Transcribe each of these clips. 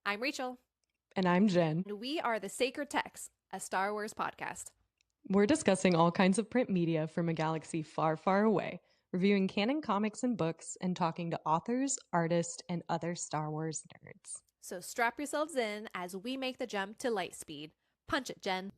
I'm Rachel. And I'm Jen. And we are the Sacred Text, a Star Wars podcast. We're discussing all kinds of print media from a galaxy far, far away, reviewing canon comics and books, and talking to authors, artists, and other Star Wars nerds. So strap yourselves in as we make the jump to light speed. Punch it, Jen.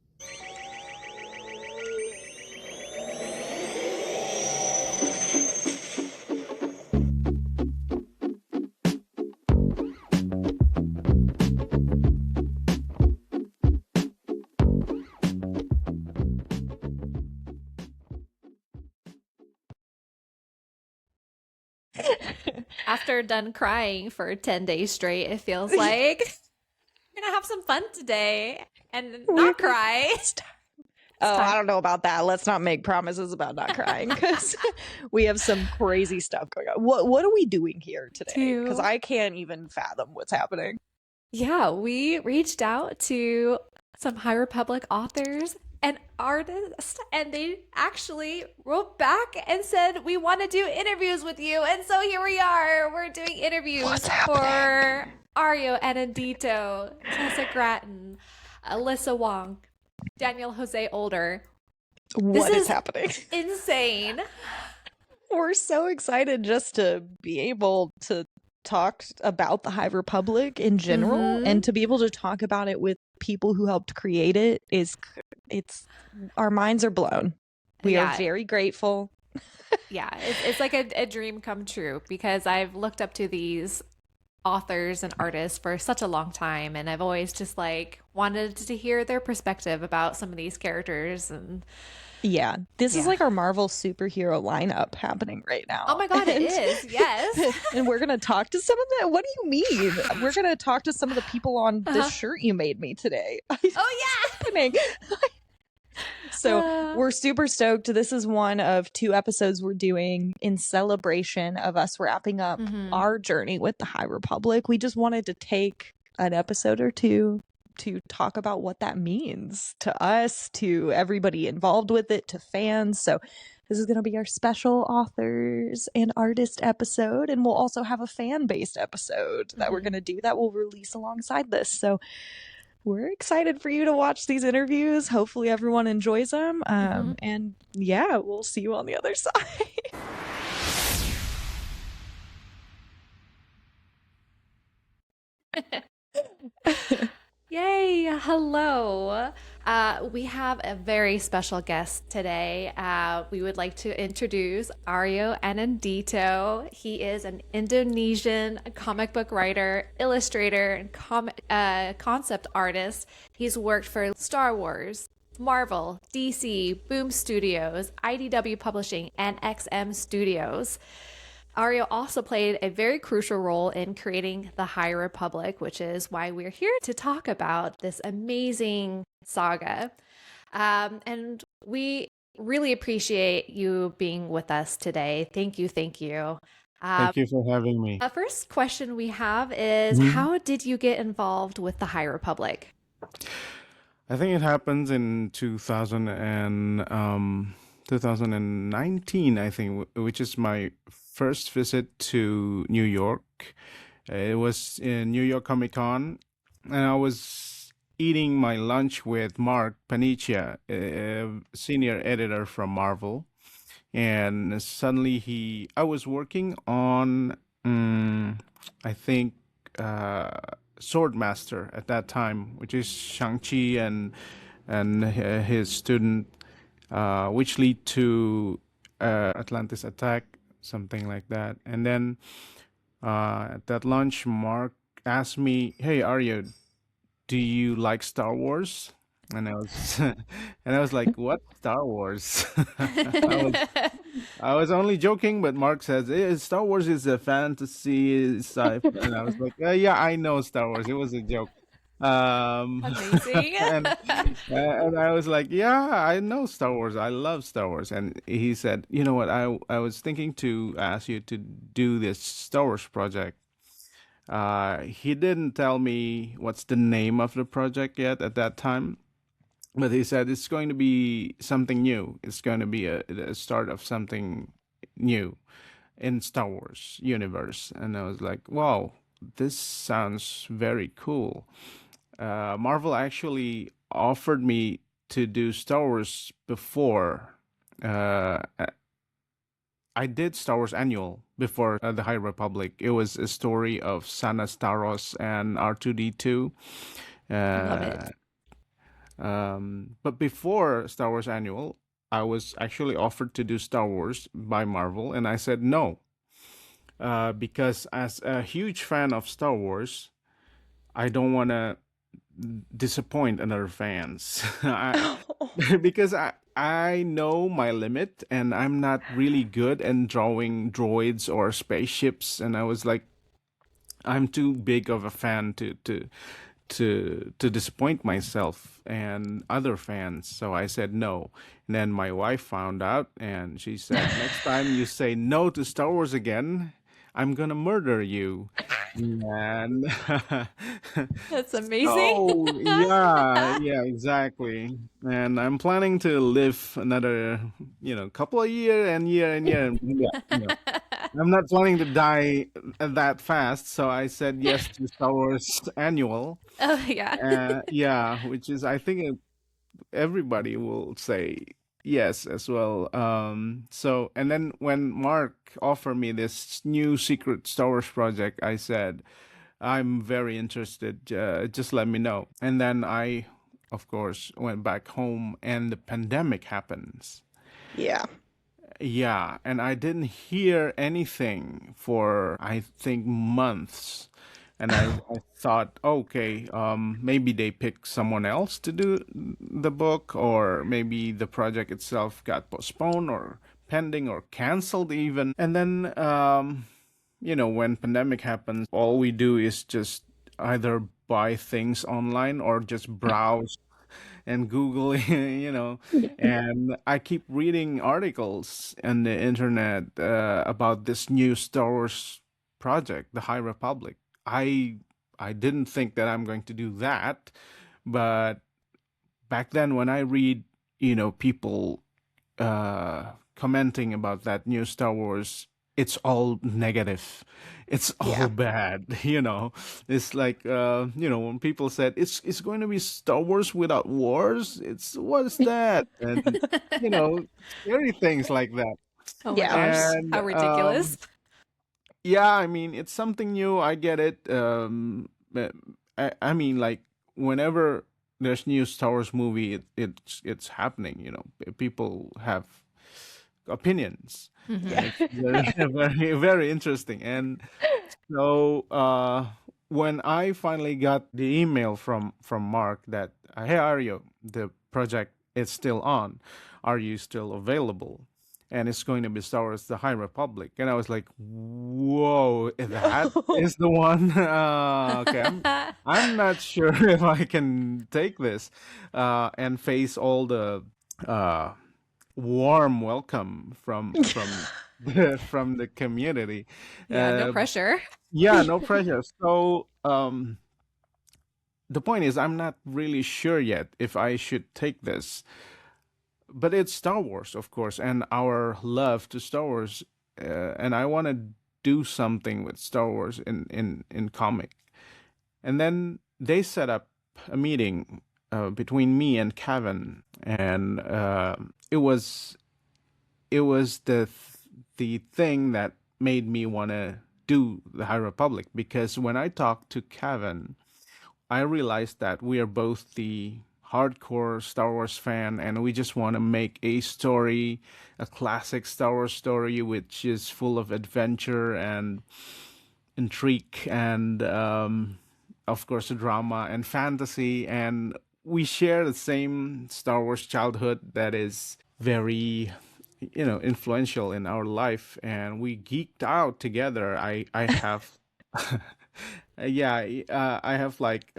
After done crying for 10 days straight, it feels like we're gonna have some fun today and not cry. I don't know about that. Let's not make promises about not crying because we have some crazy stuff going on. What are we doing here today? Because I can't even fathom what's happening. Yeah, we reached out to some High Republic authors and artists, and they actually wrote back and said, we want to do interviews with you. And so here we are. We're doing interviews for Ario, Anindito, Tessa, Gratton, Alyssa, Wong, Daniel, José, Older. What is happening? Insane. We're so excited just to be able to talk about the High Republic in general and to be able to talk about it with people who helped create it. It's our minds are blown. We are very grateful. Yeah, it's like a dream come true because I've looked up to these authors and artists for such a long time, and I've always just like wanted to hear their perspective about some of these characters. And this is like our Marvel superhero lineup happening right now. Oh my god, it is. Yes. And we're gonna talk to some of them. What do you mean? We're gonna talk to some of the people on this shirt you made me today. Oh yeah. So we're super stoked. This is one of 2 episodes we're doing in celebration of us wrapping up our journey with the High Republic. We just wanted to take an episode or 2 to talk about what that means to us, to everybody involved with it, to fans. So this is going to be our special authors and artist episode. And we'll also have a fan-based episode that we're going to do that we'll release alongside this. So we're excited for you to watch these interviews. Hopefully everyone enjoys them. And yeah, we'll see you on the other side. Yay! Hello. We have a very special guest today. We would like to introduce Ario Anindito. He is an Indonesian comic book writer, illustrator, and concept artist. He's worked for Star Wars, Marvel, DC, Boom Studios, IDW Publishing, and XM Studios. Ario also played a very crucial role in creating the High Republic, which is why we're here to talk about this amazing saga. And we really appreciate you being with us today. Thank you. Thank you for having me. The first question we have is, how did you get involved with the High Republic? I think it happens in 2019, I think, which is my first visit to New York. It was in New York Comic Con, and I was eating my lunch with Mark Paniccia, a senior editor from Marvel. And suddenly I was working on, I think, Swordmaster at that time, which is Shang-Chi and his student, which lead to Atlantis attack, something like that. And then at that lunch, Mark asked me, "Hey, Ario, do you like Star Wars?" And I was like, "What Star Wars?" I was only joking, but Mark says, Star Wars is a fantasy sci-fi. And I was like, yeah, I know Star Wars. It was a joke. Amazing. and I was like, yeah, I know Star Wars. I love Star Wars. And he said, you know what? I was thinking to ask you to do this Star Wars project. He didn't tell me what's the name of the project yet at that time. But he said it's going to be something new. It's going to be a start of something new in Star Wars universe. And I was like, wow, this sounds very cool. Marvel actually offered me to do Star Wars before. I did Star Wars Annual before the High Republic. It was a story of Sana Staros and R2D2. Love it. But before Star Wars Annual, I was actually offered to do Star Wars by Marvel, and I said no. Because as a huge fan of Star Wars, I don't want to disappoint other fans. Because I know my limit, and I'm not really good in drawing droids or spaceships. And I was like, I'm too big of a fan to disappoint myself and other fans. So I said no. And then my wife found out, and she said, next time you say no to Star Wars again, I'm gonna murder you. And That's amazing. so yeah, exactly. And I'm planning to live another, couple of year and year and year. Yeah. I'm not planning to die that fast, so I said yes to Star Wars Annual. Oh, yeah. Yeah, which is, I think, everybody will say yes as well. So, and then when Mark offered me this new secret Star Wars project, I said, I'm very interested. Just let me know. And then I, of course, went back home, and the pandemic happens. Yeah. Yeah, and I didn't hear anything for, I think, months. And I thought, okay, maybe they picked someone else to do the book, or maybe the project itself got postponed or pending or canceled even. And then, when pandemic happens, all we do is just either buy things online or just browse and Google, and I keep reading articles on the internet about this new Star Wars project, the High Republic. I didn't think that I'm going to do that, but back then when I read, people commenting about that new Star Wars, it's all negative. It's all Yeah. bad, It's like when people said it's going to be Star Wars without wars, it's what's that? And scary things like that. Oh my Yeah. gosh. And How ridiculous. yeah, I mean, it's something new. I get it. I mean, like, whenever there's new Star Wars movie, it's happening. People have opinions. Mhm. It's very, very, very interesting. And so when I finally got the email from Mark that, hey Ario, the project is still on. Are you still available? And it's going to be Star Wars: The High Republic. And I was like, whoa, that is the one. Okay, I'm not sure if I can take this and face all the warm welcome from from the community. Yeah, no Uh, pressure. yeah, no pressure. So the point is, I'm not really sure yet if I should take this, but it's Star Wars, of course, and our love to Star Wars, and I want to do something with Star Wars in comic. And then they set up a meeting between me and Kevin, and it was the thing that made me want to do the High Republic, because when I talked to Kevin, I realized that we are both the hardcore Star Wars fan, and we just want to make a story, a classic Star Wars story, which is full of adventure and intrigue and, of course, drama and fantasy. And we share the same Star Wars childhood that is very, influential in our life, and we geeked out together. I have yeah, I have like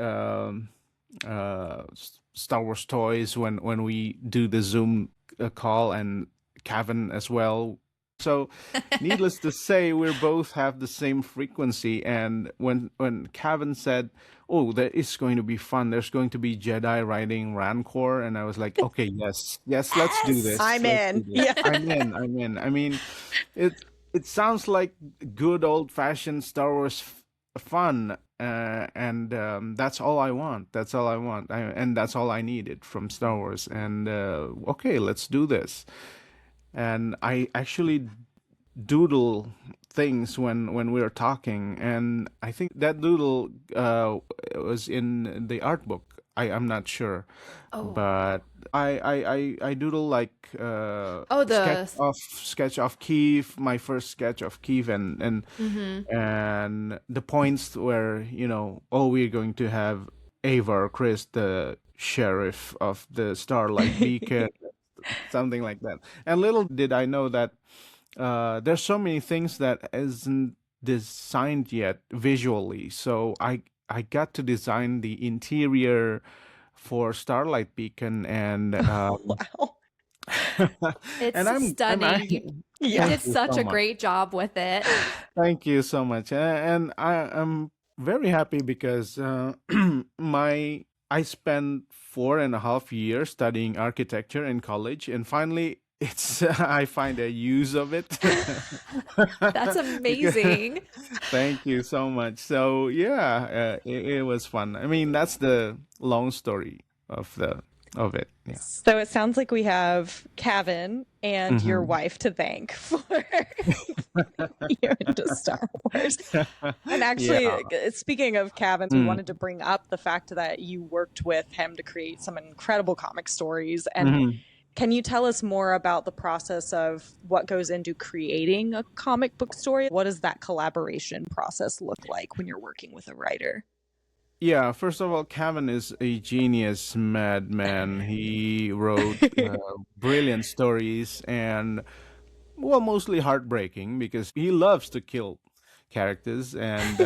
Star Wars toys when we do the Zoom call, and Kevin as well. So, needless to say, we both have the same frequency. And when Kevin said, "Oh, that is going to be fun. There's going to be Jedi riding Rancor," and I was like, "Okay, yes, let's do Yes! this. I'm Let's do in. this. Yeah. I'm in. I mean, it sounds like good old fashioned Star Wars fun, and that's all I want. That's all I want, and that's all I needed from Star Wars. And okay, let's do this. And I actually doodle things when we were talking, and I think that doodle was in the art book. I'm not sure, Oh. but I doodle like Oh, sketch of Keith, my first sketch of Keith, and the points where, oh, we're going to have Ava or Chris, the sheriff of the Starlight Beacon, something like that. And little did I know that there's so many things that isn't designed yet visually. So I got to design the interior for Starlight Beacon, and Wow. it's and stunning. You Yeah. did thank you such so a much. great job with it. Thank you so much, and I'm very happy because I spent 4.5 years studying architecture in college, and finally it's I find a use of it. That's Because amazing. thank you so much. So yeah, it was fun. I mean, that's the long story of it. Yeah. So it sounds like we have Kevin and your Mhm. wife to thank for you into Star Wars. And actually, Yeah. speaking of Kevin, we Mm. wanted to bring up the fact that you worked with him to create some incredible comic stories. And Mhm. can you tell us more about the process of what goes into creating a comic book story? What does that collaboration process look like when you're working with a writer? Yeah, first of all, Kevin is a genius madman. He wrote brilliant stories, and, well, mostly heartbreaking because he loves to kill characters. And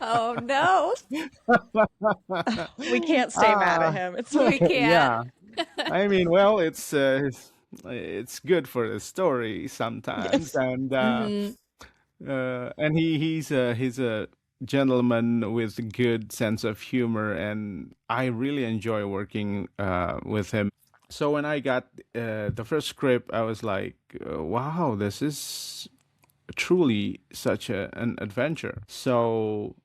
Oh no, We can't stay mad at ah, him. It's we can't. yeah. I mean, well, it's good for the story sometimes, yes. Hmm. and he's a gentleman with a good sense of humor, and I really enjoy working with him. So when I got the first script, I was like, wow, this is truly such an adventure. So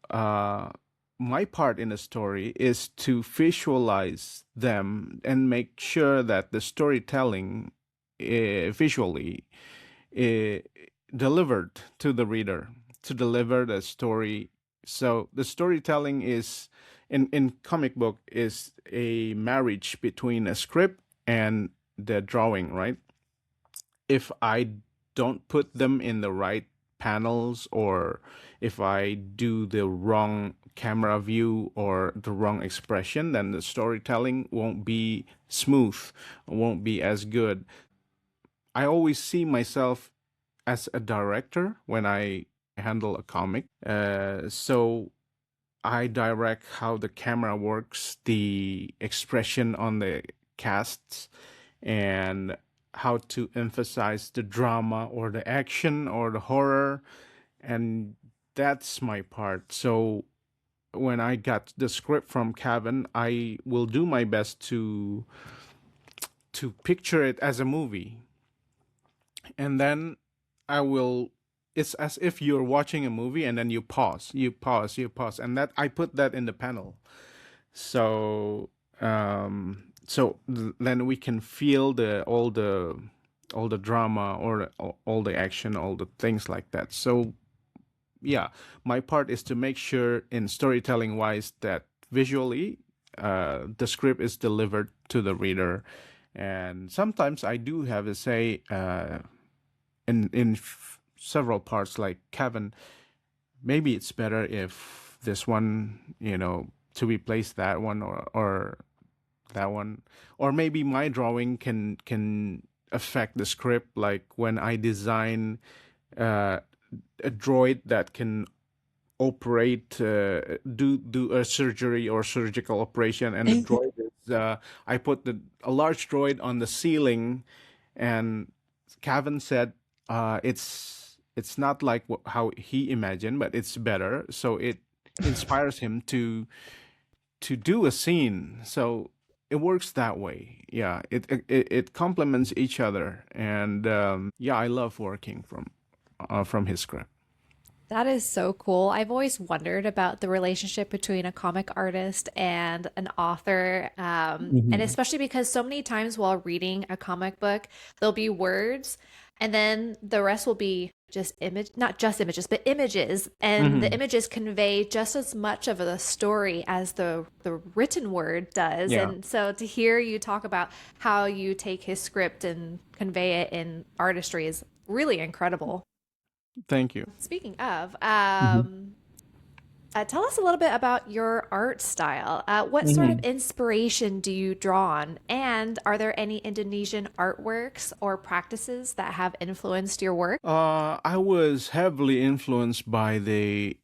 my part in the story is to visualize them and make sure that the storytelling visually uh, delivered to the reader, to deliver the story. So the storytelling is in comic book is a marriage between a script and the drawing, right? If I don't put them in the right panels, or if I do the wrong camera view or the wrong expression, then the storytelling won't be smooth, won't be as good. I always see myself as a director when I handle a comic. So I direct how the camera works, the expression on the casts, and how to emphasize the drama or the action or the horror. And that's my part. So when I got the script from Kevin, I will do my best to picture it as a movie, and then I will. It's as if you're watching a movie, and then you pause, and that I put that in the panel. So then we can feel the drama, or all the action, all the things like that. So yeah, my part is to make sure in storytelling wise that visually the script is delivered to the reader. And sometimes I do have a say in several parts, like Kevin, maybe it's better if this one, to replace that one, or that one, or maybe my drawing can affect the script, like when I design uh, a droid that can operate, do a surgery or surgical operation, and the droid is I put a large droid on the ceiling, and Kevin said it's not like how he imagined, but it's better, so it inspires him to do a scene. So it works that way. Yeah, it complements each other, and yeah, I love working from his script. That is so cool. I've always wondered about the relationship between a comic artist and an author. And Hmm. especially because so many times while reading a comic book, there'll be words, and then the rest will be just not just images, but images. And the Hmm. images convey just as much of the story as the written word does. Yeah. And so to hear you talk about how you take his script and convey it in artistry is really incredible. Thank you. Speaking of, Hmm. tell us a little bit about your art style. What sort of Hmm. inspiration do you draw on? And are there any Indonesian artworks or practices that have influenced your work? I was heavily influenced by the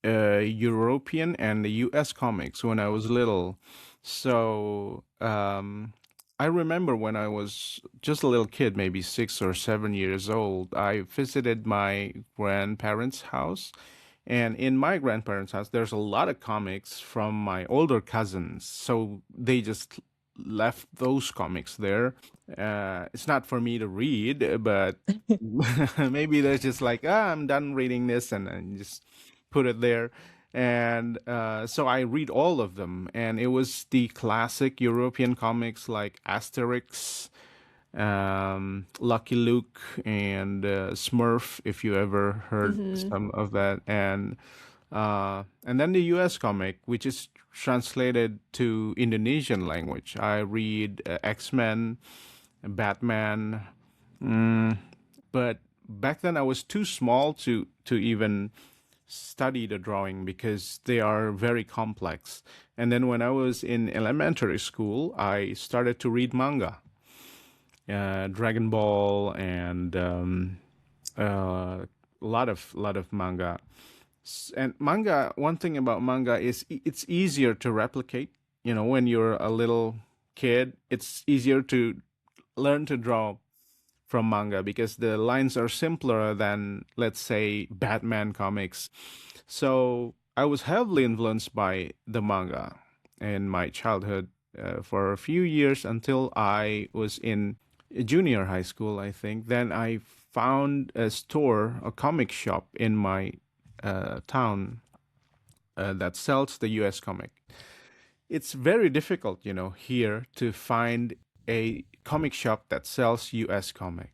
European and the US comics when I was little. So I remember when I was just a little kid, maybe 6 or 7 years old, I visited my grandparents' house. And in my grandparents' house, there's a lot of comics from my older cousins. So they just left those comics there. It's not for me to read, but maybe they're just like, ah, I'm done reading this, and just put it there. And so I read all of them, and it was the classic European comics like Asterix, Lucky Luke, and Smurf, if you ever heard Hmm. some of that, and then the U.S. comic, which is translated to Indonesian language. I read X-Men, Batman, mm, but back then I was too small to even study the drawing because they are very complex. And then when I was in elementary school, I started to read manga, Dragon Ball, and a lot of manga. And manga, one thing about manga is it's easier to replicate. You know, when you're a little kid, it's easier to learn to draw from manga because the lines are simpler than, let's say, Batman comics. So I was heavily influenced by the manga in my childhood for a few years until I was in junior high school, I think. Then I found a store, a comic shop in my town that sells the US comic. It's very difficult, here to find a comic shop that sells US comic.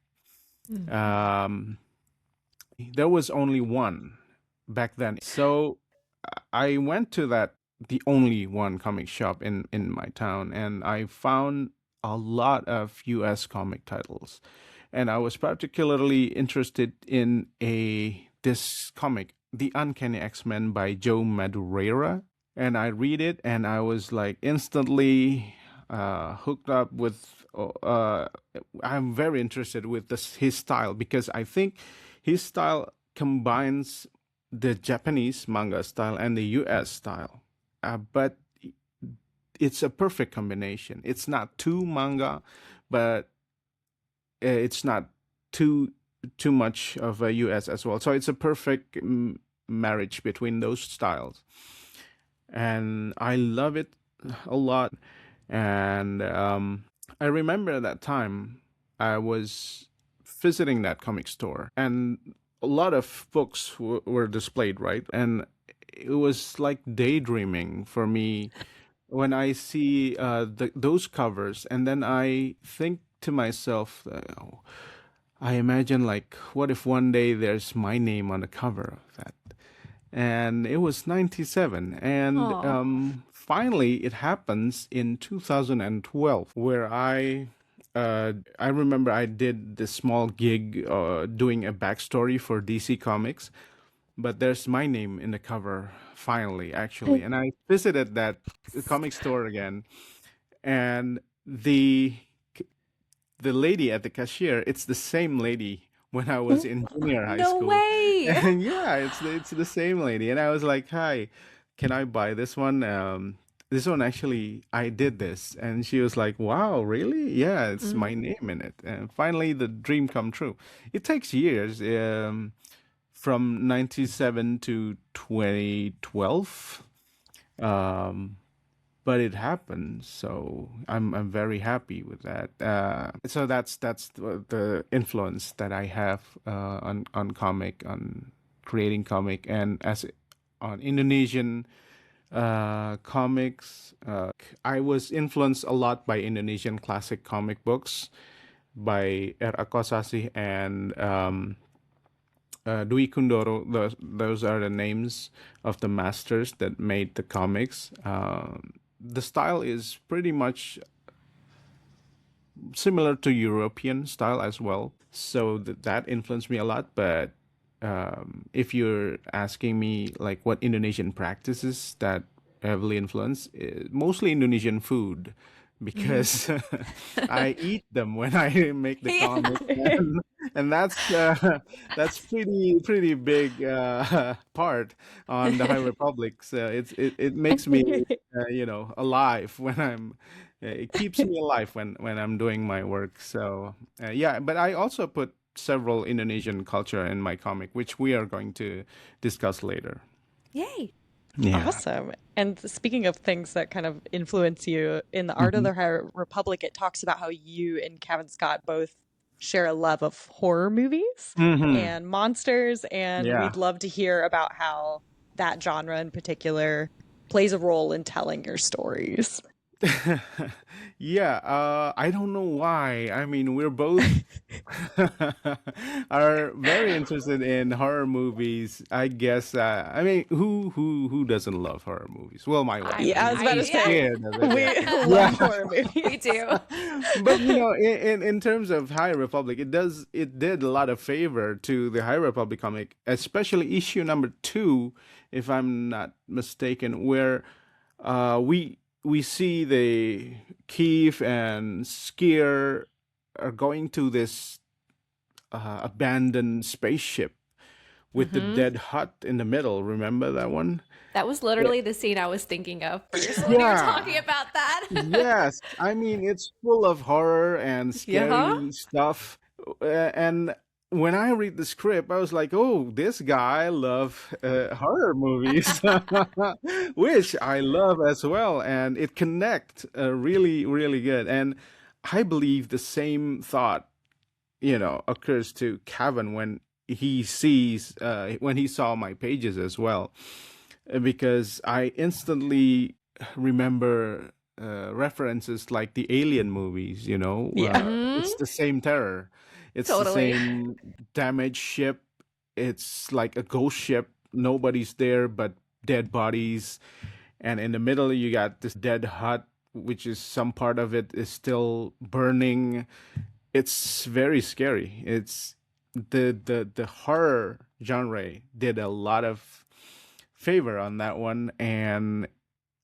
Um, there was only one back then. So I went to the only one comic shop in my town, and I found a lot of US comic titles. And I was particularly interested in this comic, The Uncanny X-Men by Joe Madureira. And I read it, and I was like instantly hooked up with. I'm very interested with his style because I think his style combines the Japanese manga style and the US style. But it's a perfect combination. It's not too manga, but it's not too too much of a US as well. So it's a perfect marriage between those styles. And I love it a lot. And I remember at that time I was visiting that comic store, and a lot of books were displayed, right? And it was like daydreaming for me when I see those covers, and then I think to myself, oh, I imagine like, what if one day there's my name on the cover of that? And it was 97, and Oh, finally it happens in 2012, where I remember I did this small gig doing a backstory for DC Comics, but there's my name in the cover finally, actually. And I visited that comic store again, and the lady at the cashier, it's the same lady when I was in junior high no school. way. And yeah, it's the same lady. And I was like, "Hi, can I buy this one?" This one actually, I did this, and she was like, "Wow, really? Yeah, it's my Mhm. name in it." And finally, the dream come true. It takes years, from 97 to 2012. Um, but it happened, so I'm very happy with that. So that's the influence that I have on comic, on creating comic, and as on Indonesian comics, I was influenced a lot by Indonesian classic comic books by R. Akosasi and Dwi Kundoro. Those are the names of the masters that made the comics. The style is pretty much similar to European style as well. So that influenced me a lot. But if you're asking me like what Indonesian practices that heavily influence, mostly Indonesian food, because I eat them when I make the comic, and that's pretty big part on the High Republic. So it makes me alive when it keeps me alive when I'm doing my work. So yeah, but I also put several Indonesian culture in my comic, which we are going to discuss later. Yay. Yeah. Awesome. And speaking of things that kind of influence you, in the Art of the High Republic, it talks about how you and Kevin Scott both share a love of horror movies and monsters. And Yeah. we'd love to hear about how that genre in particular plays a role in telling your stories. Yeah, I don't know why. I mean, we're both are very interested in horror movies. I guess. I mean, who doesn't love horror movies? Well, my wife. Yeah, I was about to say, Yeah, we love horror movies. We do. But in terms of High Republic, it did a lot of favor to the High Republic comic, especially issue number 2, if I'm not mistaken, where we see the Keith and Skier are going to this abandoned spaceship with the dead hut in the middle. Remember that one? That was literally the scene I was thinking of first when you were talking about that. Yes, I mean it's full of horror and scary stuff, and when I read the script, I was like, "Oh, this guy love horror movies," which I love as well, and it connect really, really good. And I believe the same thought, occurs to Kevin when he saw my pages as well, because I instantly remember references like the Alien movies. It's the same terror. It's Totally. the same damaged ship. It's like a ghost ship. Nobody's there but dead bodies. And in the middle, you got this dead hut, which is some part of it is still burning. It's very scary. It's the horror genre did a lot of favor on that one. And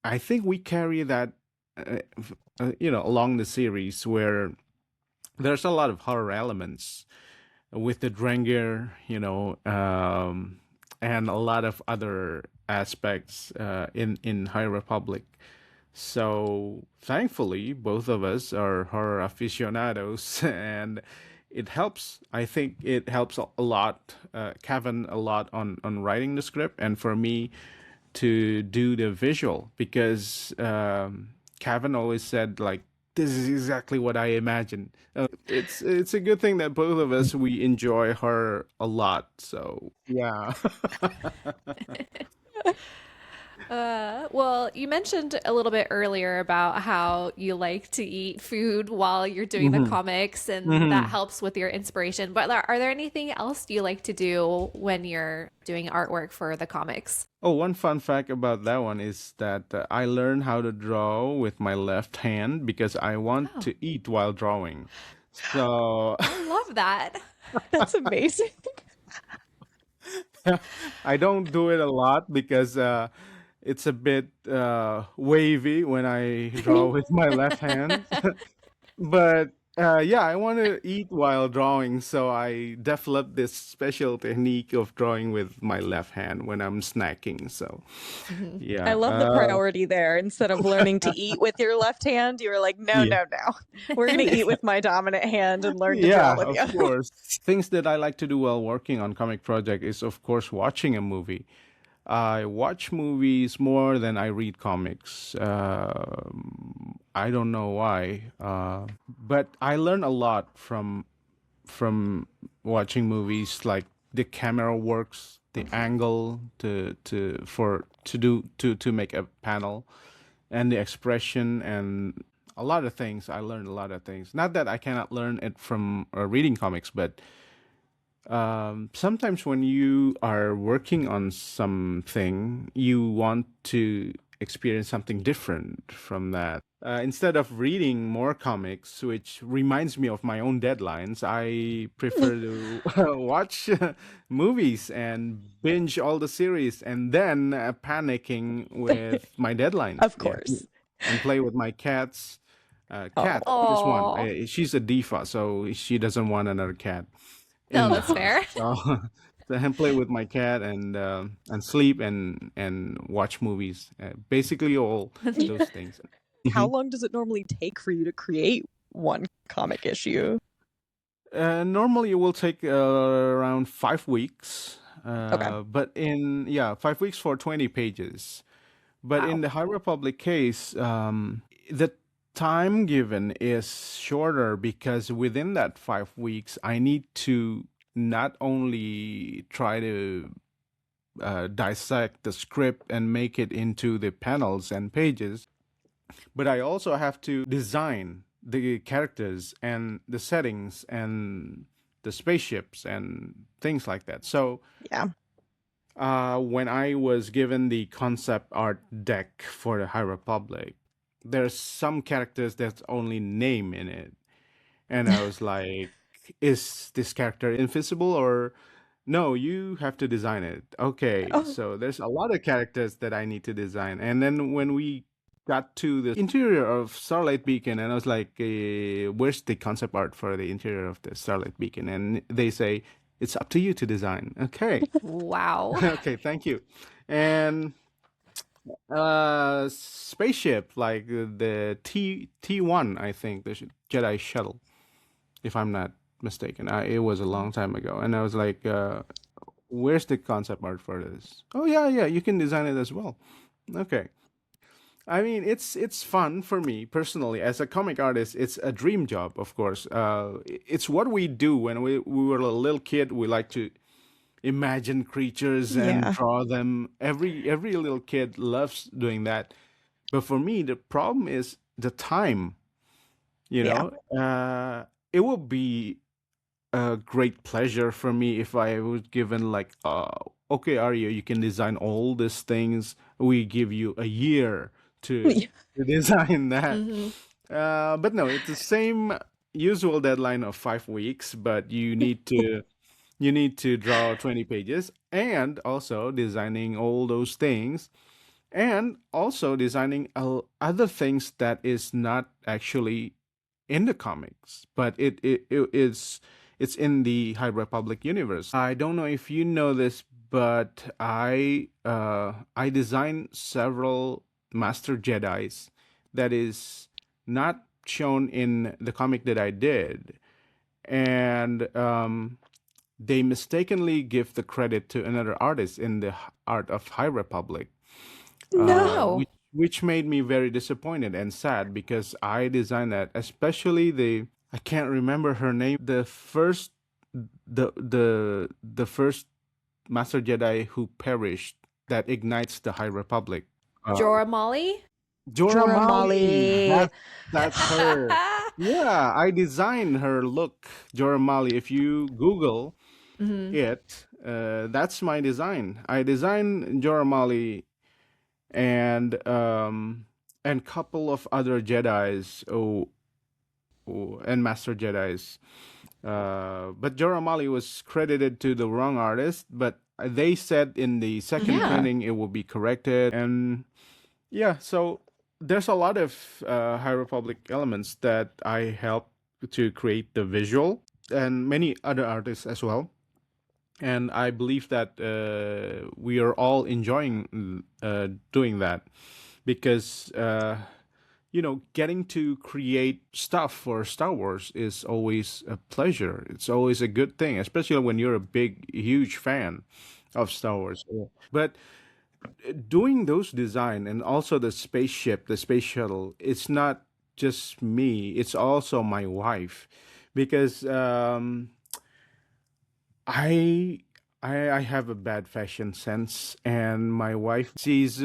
I think we carry that, along the series where there's a lot of horror elements with the Drengir, and a lot of other aspects in High Republic. So thankfully, both of us are horror aficionados, and it helps. I think it helps a lot, Kevin, a lot on writing the script, and for me to do the visual, because Kevin always said like, this is exactly what I imagined. It's a good thing that both of us we enjoy horror a lot. So yeah. Well, you mentioned a little bit earlier about how you like to eat food while you're doing the comics, and that helps with your inspiration. But are there anything else you like to do when you're doing artwork for the comics? Oh, one fun fact about that one is that I learned how to draw with my left hand because I want to eat while drawing. So I love that. That's amazing. I don't do it a lot because it's a bit wavy when I draw with my left hand. But yeah, I want to eat while drawing, so I developed this special technique of drawing with my left hand when I'm snacking. So yeah, I love the priority there. Instead of learning to eat with your left hand, you were like, no, Yeah. no. We're going to eat with my dominant hand and learn to Yeah, draw with of you. course. Things that I like to do while working on comic project is, of course, watching a movie. I watch movies more than I read comics. I don't know why, but I learn a lot from watching movies. Like the camera works, the angle to make a panel, and the expression and a lot of things. I learned a lot of things. Not that I cannot learn it from reading comics, but sometimes when you are working on something, you want to experience something different from that. Instead of reading more comics, which reminds me of my own deadlines, I prefer to watch movies and binge all the series and then panicking with my deadlines. Of Yeah. course. And play with my cats. Cat, just one. Oh, She's a diva, so she doesn't want another cat no, in the that's house. fair. So, so I play with my cat and sleep and watch movies. Basically, all those things. How long does it normally take for you to create one comic issue? Normally, it will take around 5 weeks. Okay. But 5 weeks for 20 pages. But in Wow. the High Republic case, the time given is shorter because within that 5 weeks, I need to not only try to dissect the script and make it into the panels and pages, but I also have to design the characters and the settings and the spaceships and things like that. So Yeah. when I was given the concept art deck for the High Republic, there's some characters that's only name in it. And I was like, is this character invisible or no, you have to design it. Okay, Oh, so there's a lot of characters that I need to design. And then when we got to the interior of Starlight Beacon, and I was like, where's the concept art for the interior of the Starlight Beacon? And they say, it's up to you to design. Okay. Wow. Okay, thank you. And spaceship like the T1, I think, the Jedi shuttle, if I'm not mistaken. It was a long time ago, and I was like, "Where's the concept art for this?" Oh yeah, you can design it as well. Okay. I mean, it's fun for me personally as a comic artist. It's a dream job, of course. It's what we do when we were a little kid. We like to imagine creatures and yeah. draw them. Every little kid loves doing that. But for me, the problem is the time. You Yeah. know, it would be a great pleasure for me if I was given like, okay, Ario, you can design all these things. We give you a year to, Yeah. to design that. Hmm. But no, it's the same usual deadline of 5 weeks, but you need to draw 20 pages and also designing all those things and also designing other things that is not actually in the comics, but it's in the High Republic universe. I don't know if you know this, but I designed several Master Jedis that is not shown in the comic that I did, and they mistakenly give the credit to another artist in the art of High Republic, Oh No. no. which made me very disappointed and sad because I designed that, especially the I can't remember her name, the first Master Jedi who perished that ignites the High Republic. Jorah Molly? Jorah Jorah Molly. Molly. That's her. Yeah, I designed her look, Jorah Molly. If you Google Hmm. it, that's my design. I designed Jorah Molly and couple of other Jedi's and Master Jedi's. But Jorah Molly was credited to the wrong artist, but they said in the second Yeah. printing it will be corrected. And yeah, so there's a lot of High Republic elements that I helped to create the visual and many other artists as well. And I believe that we are all enjoying doing that because getting to create stuff for Star Wars is always a pleasure. It's always a good thing, especially when you're a big, huge fan of Star Wars. Yeah. But doing those design and also the spaceship, the space shuttle, it's not just me, it's also my wife because I I have a bad fashion sense, and my wife, she's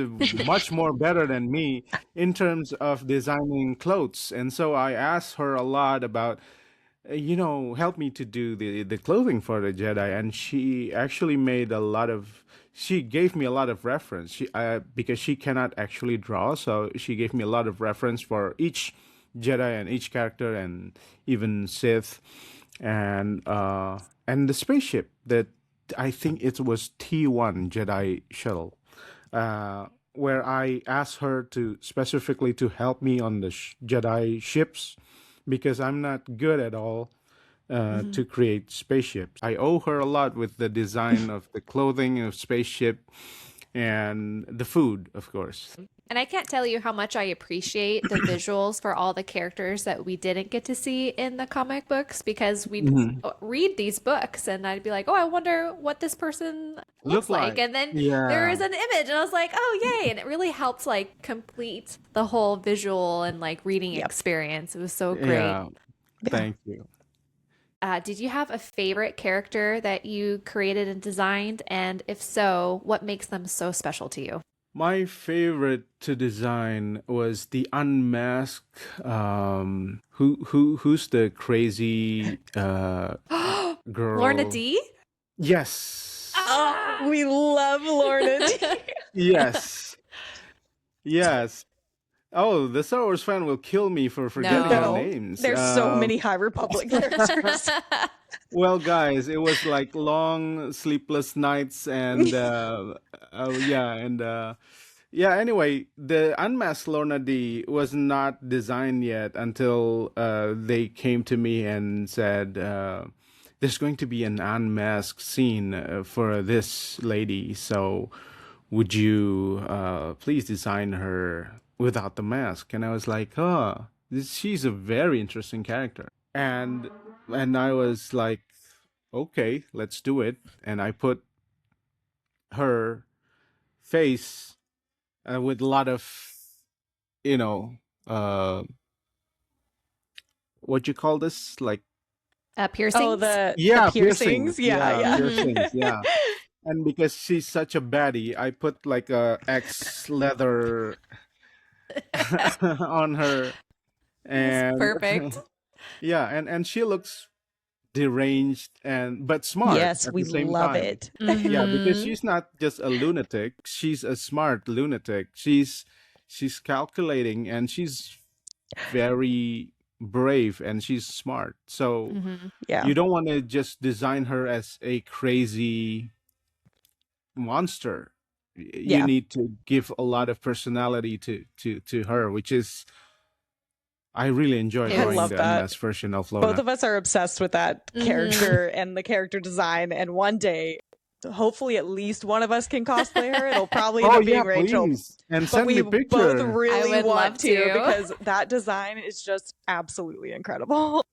much more better than me in terms of designing clothes. And so I asked her a lot about, help me to do the clothing for the Jedi. And she actually made a lot of, she gave me a lot of reference. Because she cannot actually draw, so she gave me a lot of reference for each Jedi and each character, and even Sith, and the spaceship that I think it was T1 Jedi shuttle, where I asked her to specifically to help me on the Jedi ships because I'm not good at all to create spaceships. I owe her a lot with the design of the clothing of spaceship and the food, of course. And I can't tell you how much I appreciate the visuals for all the characters that we didn't get to see in the comic books, because we'd read these books and I'd be like, oh, I wonder what this person looks like. And then there is an image and I was like, oh, yay. And it really helped like complete the whole visual and like reading experience. It was so great. Yeah. Thank you. Did you have a favorite character that you created and designed? And if so, what makes them so special to you? My favorite to design was the unmasked. Who's the crazy girl? Lorna D? Yes. Oh, we love Lorna D. Yes. Yes. Oh, the Star Wars fan will kill me for forgetting the names. There's so many High Republic characters. Well, guys, it was like long sleepless nights, and anyway, the unmasked Lorna D was not designed yet until they came to me and said, there's going to be an unmasked scene for this lady, so would you please design her without the mask? And I was like, she's a very interesting character. And I was like, okay, let's do it. And I put her face with a lot of, what you call this? Like, piercings? Oh, the piercings. Yeah. Piercings, yeah. And because she's such a baddie, I put like a X leather on her. And perfect. Yeah, and she looks deranged but smart. Yes, at we the same love time. it. Yeah, because she's not just a lunatic; she's a smart lunatic. She's calculating, and she's very brave, and she's smart. So you don't want to just design her as a crazy monster. You need to give a lot of personality to her, which is. I really enjoy drawing the unmasked version of Lorna. Both of us are obsessed with that character and the character design. And one day, hopefully, at least one of us can cosplay her. It'll probably end up being Rachel. Please. And but send we me pictures. both really I would want love to to. because that design is just absolutely incredible.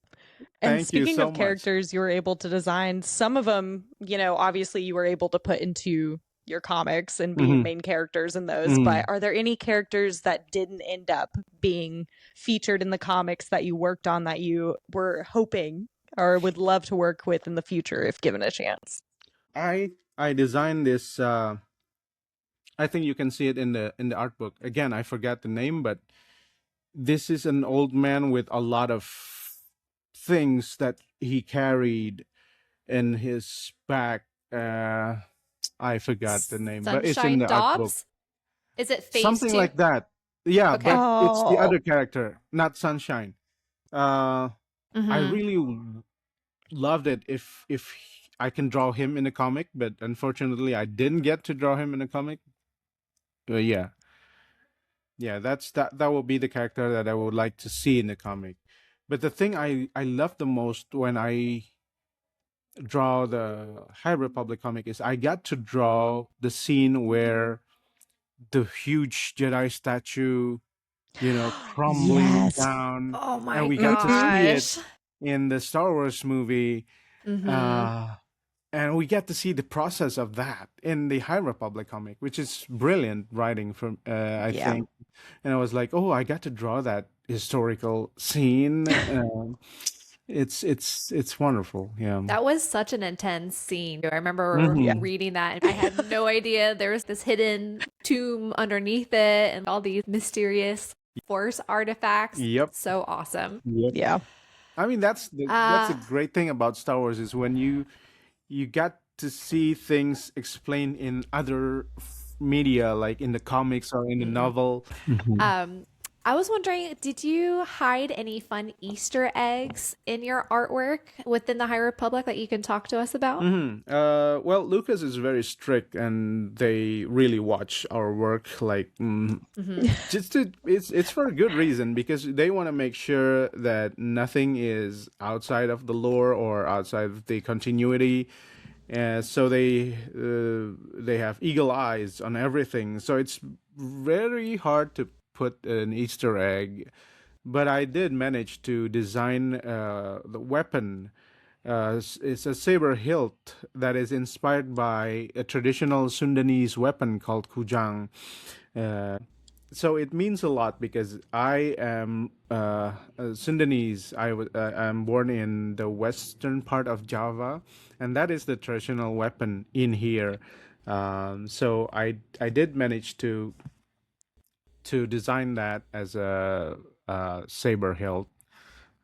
And Thank you speaking so of much. characters you were able to design, some of them, obviously you were able to put into your comics and be main characters in those, but are there any characters that didn't end up being featured in the comics that you worked on that you were hoping or would love to work with in the future if given a chance? I designed this. I think you can see it in the art book. Again, I forgot the name, but this is an old man with a lot of things that he carried in his back. I forgot the name, but it's in the art book. Is it Phase Something 2? like that. Yeah, Okay. but it's the other character, not Sunshine. I really loved it if I can draw him in a comic, but unfortunately I didn't get to draw him in a comic. Yeah, that will be the character that I would like to see in the comic. But the thing I love the most when I draw the High Republic comic is I got to draw the scene where the huge Jedi statue, crumbling down. Oh my and we got to see it in the Star Wars movie. And we get to see the process of that in the High Republic comic, which is brilliant writing from I think. And I was like, oh, I got to draw that historical scene. it's wonderful. Yeah. That was such an intense scene. I remember Mhm. reading that and I had no idea there was this hidden tomb underneath it and all these mysterious force artifacts. Yep. So awesome. Yep. Yeah. I mean, that's the Uh, great thing about Star Wars is when you get to see things explained in other media, like in the comics or in the novel. um, I was wondering, did you hide any fun Easter eggs in your artwork within the High Republic that you can talk to us about? Well, Lucas is very strict, and they really watch our work. Like, it's for a good reason because they want to make sure that nothing is outside of the lore or outside of the continuity. So they have eagle eyes on everything. So it's very hard to put an Easter egg, but I did manage to design the weapon. It's a saber hilt that is inspired by a traditional Sundanese weapon called kujang. So it means a lot because I am Sundanese. I'm born in the western part of Java, and that is the traditional weapon in here. So I did manage to design that as a saber hilt.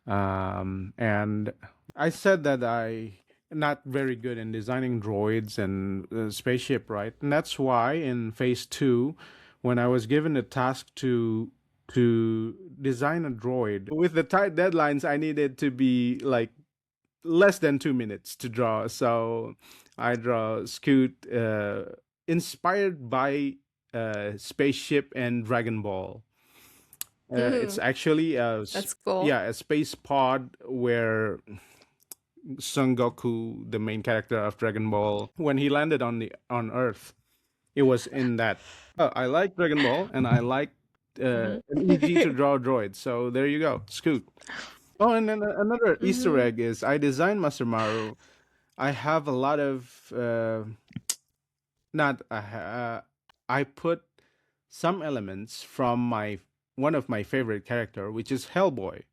And I said that I not very good in designing droids and spaceship, right? And that's why in phase 2, when I was given the task to design a droid with the tight deadlines, I needed to be like less than 2 minutes to draw. So I draw Scoot inspired by spaceship and Dragon Ball. It's actually That's cool. a space pod where Son Goku, the main character of Dragon Ball, when he landed on Earth, it was in that. Oh, I like Dragon Ball, and I like an easy to draw droid. So there you go, Scoot. Oh, and then another Easter egg is I designed Master Maru. I have a lot of not I put some elements from my one of my favorite character, which is Hellboy,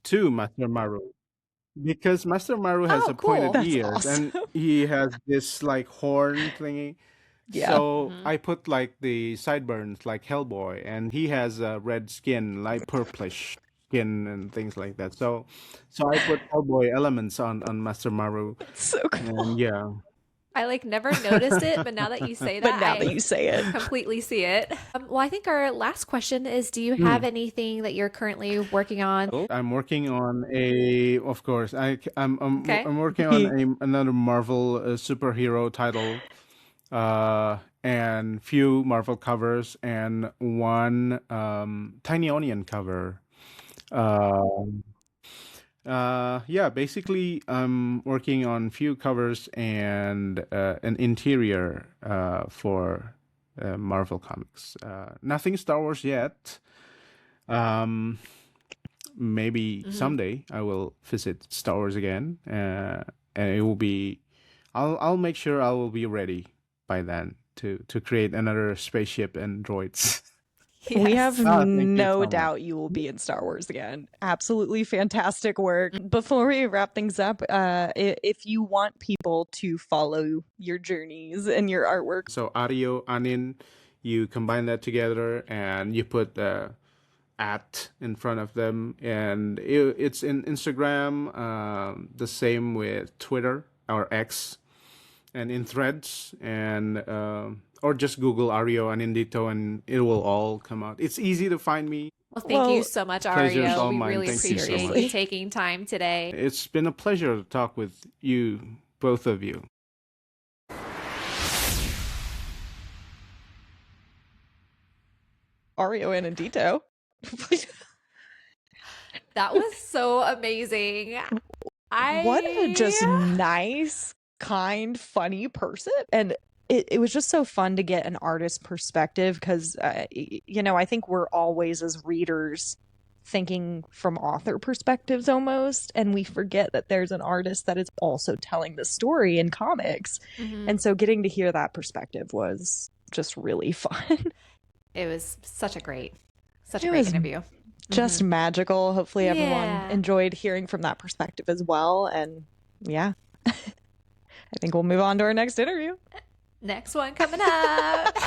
to Master Maru. Because Master Maru has Oh, a cool. pointed That's ears and awesome. he has this like horn thingy. Yeah. So I put like the sideburns like Hellboy, and he has a red skin, like purplish skin and things like that. So I put Hellboy elements on Master Maru, So cool. and yeah. I like never noticed it, but now that you say But that, now that I you say it. completely see it. Well, I think our last question is, do you have anything that you're currently working on? I'm working on of course, Okay. I'm working on another Marvel superhero title, and few Marvel covers and one Tiny Onion cover. Um yeah, basically, I'm working on few covers and an interior for Marvel Comics. Nothing Star Wars yet. Um, maybe someday I will visit Star Wars again, and it will be. I'll make sure I will be ready by then to create another spaceship and droids. We Yes. have Thank you no so much. doubt you will be in Star Wars again. Absolutely fantastic work. Before we wrap things up, if you want people to follow your journeys and your artwork, So Ario, Anin, you combine that together and you put at in front of them, and it's in Instagram. The same with Twitter or X, and in Threads, and or just Google Ario Anindito, and it will all come out. It's easy to find me. Well, thank you Well, so much, Pleasure's Ario. all We mine. really Thank you so appreciate much. you taking time today. It's been a pleasure to talk with you, both of you. Ario Anindito. That was so amazing. What a just nice, kind, funny person. And it was just so fun to get an artist perspective because, I think we're always as readers thinking from author perspectives almost. And we forget that there's an artist that is also telling the story in comics. And so getting to hear that perspective was just really fun. It was such a great It was interview. just magical. Hopefully everyone Yeah. enjoyed hearing from that perspective as well. And yeah, I think we'll move on to our next interview. Next one coming up.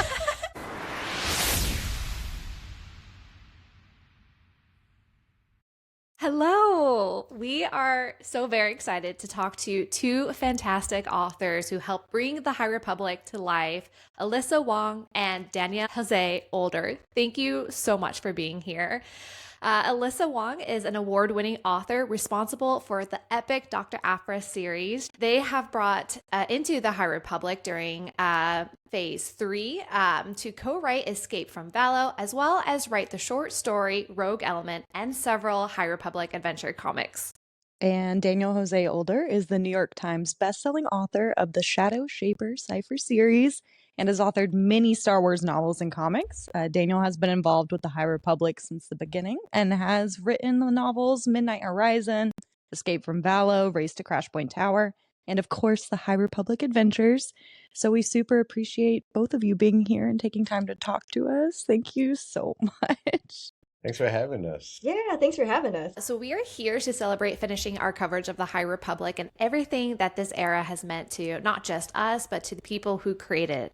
Hello! We are so very excited to talk to two fantastic authors who help bring the High Republic to life, Alyssa Wong and Danielle Jose Older. Thank you so much for being here. Alyssa Wong is an award-winning author responsible for the epic Dr. Aphra series. They have brought into the High Republic during Phase 3 to co-write Escape from Valo, as well as write the short story Rogue Element and several High Republic adventure comics. And Danielle Jose Older is the New York Times bestselling author of the Shadow Shaper Cipher series and has authored many Star Wars novels and comics. Daniel has been involved with the High Republic since the beginning and has written the novels Midnight Horizon, Escape from Valo, Race to Crash Point Tower, and of course the High Republic Adventures. So we super appreciate both of you being here and taking time to talk to us. Thank you so much. Thanks for having us. Yeah, thanks for having us. So we are here to celebrate finishing our coverage of the High Republic and everything that this era has meant to not just us, but to the people who created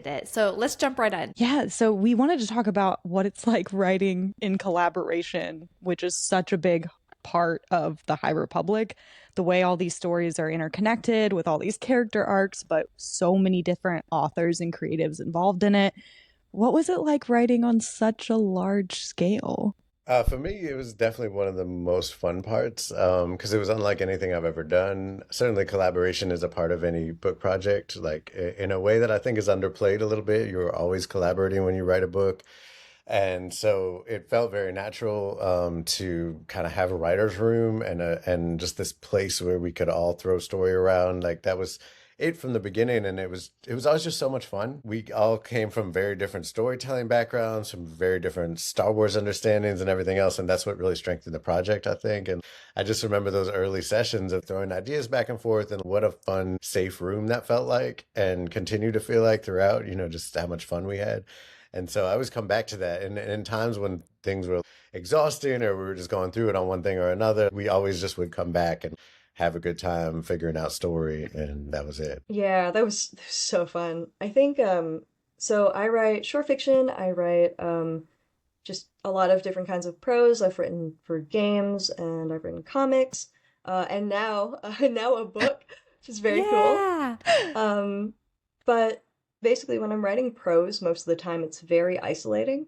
it. So let's jump right in. Yeah, so we wanted to talk about what it's like writing in collaboration, which is such a big part of the High Republic. The way all these stories are interconnected with all these character arcs, but so many different authors and creatives involved in it. What was it like writing on such a large scale? For me, it was definitely one of the most fun parts because it was unlike anything I've ever done. Certainly, collaboration is a part of any book project, like in a way that I think is underplayed a little bit. You're always collaborating when you write a book. And so it felt very natural to kind of have a writer's room and just this place where we could all throw story around. Like that was it from the beginning, and it was always just so much fun. We all came from very different storytelling backgrounds, from very different Star Wars understandings and everything else, and that's what really strengthened the project, I think. And I just remember those early sessions of throwing ideas back and forth, and what a fun, safe room that felt like, and continue to feel like throughout. Just how much fun we had. And so I always come back to that. And in times when things were exhausting or we were just going through it on one thing or another, we always just would come back and have a good time figuring out story. And that was it. Yeah, that was so fun. I think so I write short fiction, I write just a lot of different kinds of prose. I've written for games and I've written comics. And now now a book, which is very cool. But basically when I'm writing prose, most of the time it's very isolating.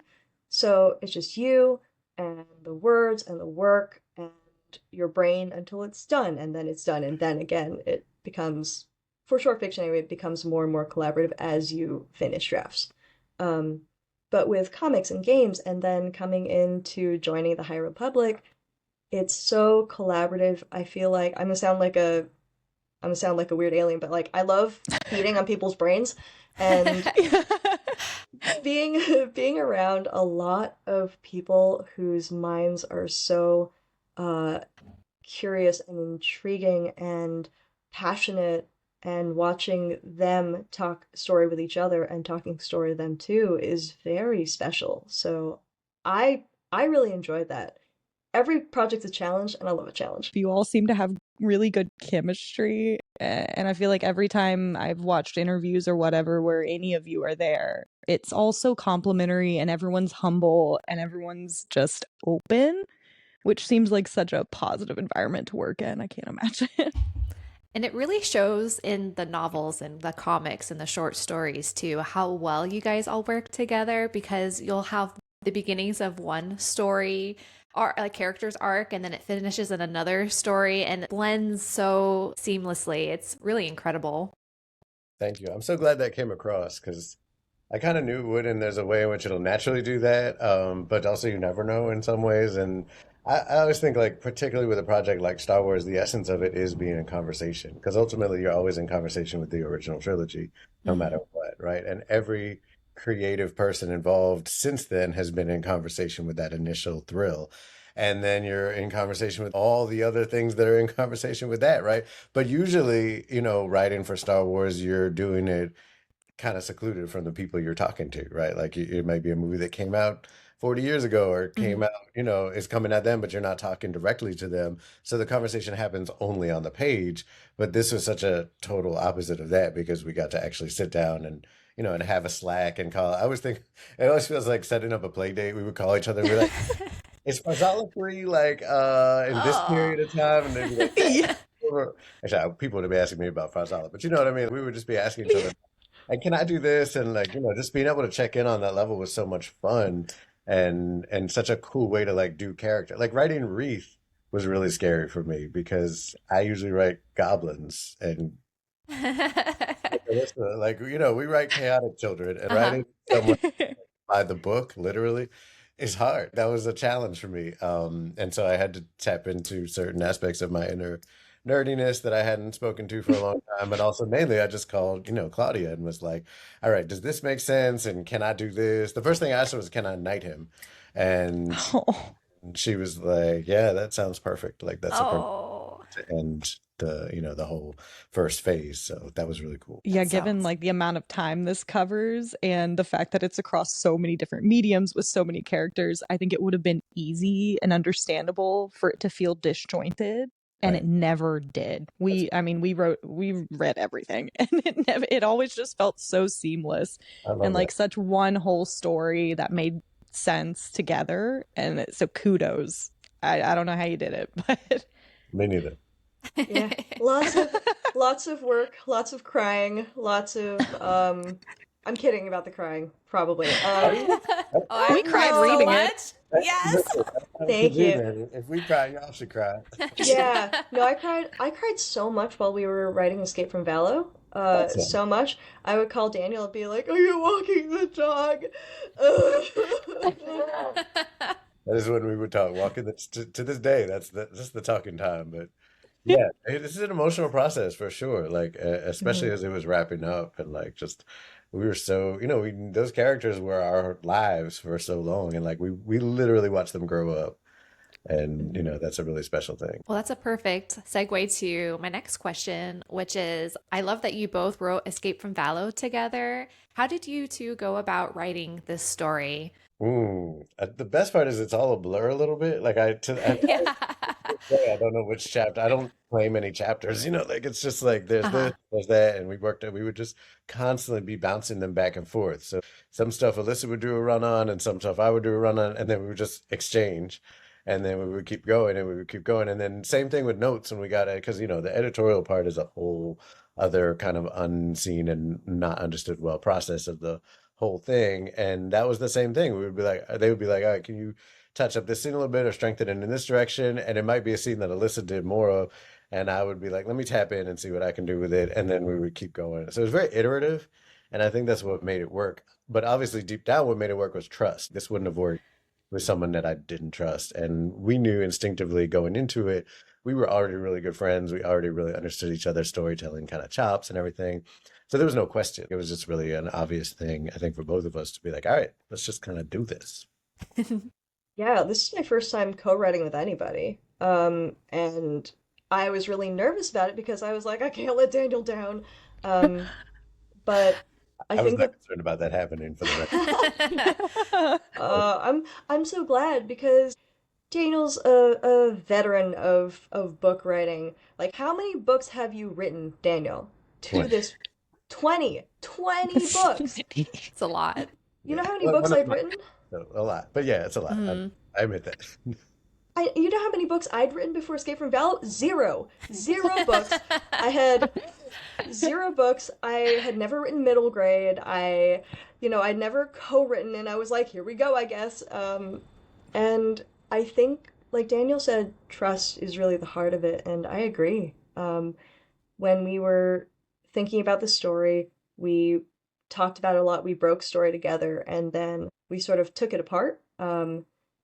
So it's just you and the words and the work and your brain until it's done, and then it's done, and then again it becomes, for short fiction anyway, it becomes more and more collaborative as you finish drafts. But with comics and games, and then coming into joining the High Republic, it's so collaborative. I feel like I'm gonna sound like a weird alien, but like I love feeding on people's brains and being around a lot of people whose minds are so curious and intriguing and passionate, and watching them talk story with each other and talking story to them too is very special. So I really enjoyed that. Every project's a challenge, and I love a challenge. You all seem to have really good chemistry, and I feel like every time I've watched interviews or whatever where any of you are there, it's all so complimentary and everyone's humble and everyone's just open, which seems like such a positive environment to work in. I can't imagine. And it really shows in the novels and the comics and the short stories too, how well you guys all work together, because you'll have the beginnings of one story or a character's arc, and then it finishes in another story and blends so seamlessly. It's really incredible. Thank you. I'm so glad that came across because I kind of knew it would, and there's a way in which it'll naturally do that. But also you never know in some ways. And I always think, like, particularly with a project like Star Wars, the essence of it is being in conversation, because ultimately you're always in conversation with the original trilogy, no matter what, right? And every creative person involved since then has been in conversation with that initial thrill. And then you're in conversation with all the other things that are in conversation with that, right? But usually, writing for Star Wars, you're doing it kind of secluded from the people you're talking to, right? Like it might be a movie that came out 40 years ago or came out, is coming at them, but you're not talking directly to them. So the conversation happens only on the page. But this was such a total opposite of that because we got to actually sit down and, and have a Slack and call. I always think it always feels like setting up a play date. We would call each other and be like, is Farzala free like in this Oh. period of time? And they'd be like, Yeah. actually, people would be asking me about Farzala, but you know what I mean? We would just be asking each other, and can I do this? And like, just being able to check in on that level was so much fun and such a cool way to like do character. Like writing Wreath was really scary for me because I usually write goblins and Alyssa, like, we write chaotic children and Uh-huh. writing someone by the book, literally, is hard. That was a challenge for me. And so I had to tap into certain aspects of my inner nerdiness that I hadn't spoken to for a long time. But also mainly I just called, Claudia and was like, all right, does this make sense? And can I do this? The first thing I asked her was, can I knight him? And Oh. she was like, yeah, that sounds perfect. Like that's a perfect Oh, to end the whole first phase. So that was really cool. Yeah, that given sounds. like the amount of time this covers and the fact that it's across so many different mediums with so many characters, I think it would have been easy and understandable for it to feel disjointed. And Right. it never did. We read everything and it always just felt so seamless I love and that. like such one whole story that made sense together. And so kudos. I don't know how you did it, but Me neither. Yeah, lots of work, lots of crying, lots of I'm kidding about the crying, probably. Oh, I We cried cried so reading it. much. Yes. Thank you. If we cry, y'all should cry. Yeah, no, I cried so much while we were writing Escape from Valo. Awesome. So much. I would call Daniel and be like, "Are you walking the dog?" That is when we would talk. Walking to this day, that's the talking time. But yeah, this is an emotional process for sure. Like especially Mhm. as it was wrapping up, and like just we were so those characters were our lives for so long, and like we literally watched them grow up, and that's a really special thing. Well, that's a perfect segue to my next question, which is I love that you both wrote Escape from Valo together. How did you two go about writing this story? The best part is it's all a blur a little bit. Like Yeah. I don't know which chapter. I don't claim any chapters. Like it's just like there's Uh-huh. this, there's that, and we would just constantly be bouncing them back and forth. So some stuff Alyssa would do a run on, and some stuff I would do a run on, and then we would just exchange, and then we would keep going, and we would keep going, and then same thing with notes when we got it, because the editorial part is a whole other kind of unseen and not understood well process of the whole thing, and that was the same thing. We would be like, they would be like, all right, can you touch up this scene a little bit or strengthen it in this direction? And it might be a scene that Alyssa did more of. And I would be like, let me tap in and see what I can do with it. And then we would keep going. So it was very iterative. And I think that's what made it work. But obviously, deep down, what made it work was trust. This wouldn't have worked with someone that I didn't trust. And we knew instinctively going into it, we were already really good friends. We already really understood each other's storytelling kind of chops and everything. So there was no question. It was just really an obvious thing, I think, for both of us to be like, all right, let's just kind of do this. Yeah, this is my first time co-writing with anybody. And I was really nervous about it because I was like, I can't let Daniel down. Um, but I I was think not that concerned about that happening for the record. I'm so glad because Daniel's a veteran of book writing. Like, how many books have you written, Daniel? To 20. this 20 books. It's a lot. You know Yeah. how many Well, books one of I've my, written? a lot. But yeah, it's a lot. Mhm. I admit that. You know how many books I'd written before Escape from Val? Zero. Zero books. I had zero books. I had never written middle grade. I'd never co-written, and I was like, here we go, I guess. And I think, like Daniel said, trust is really the heart of it, and I agree. When we were thinking about the story, we talked about it a lot. We broke story together, and then we sort of took it apart,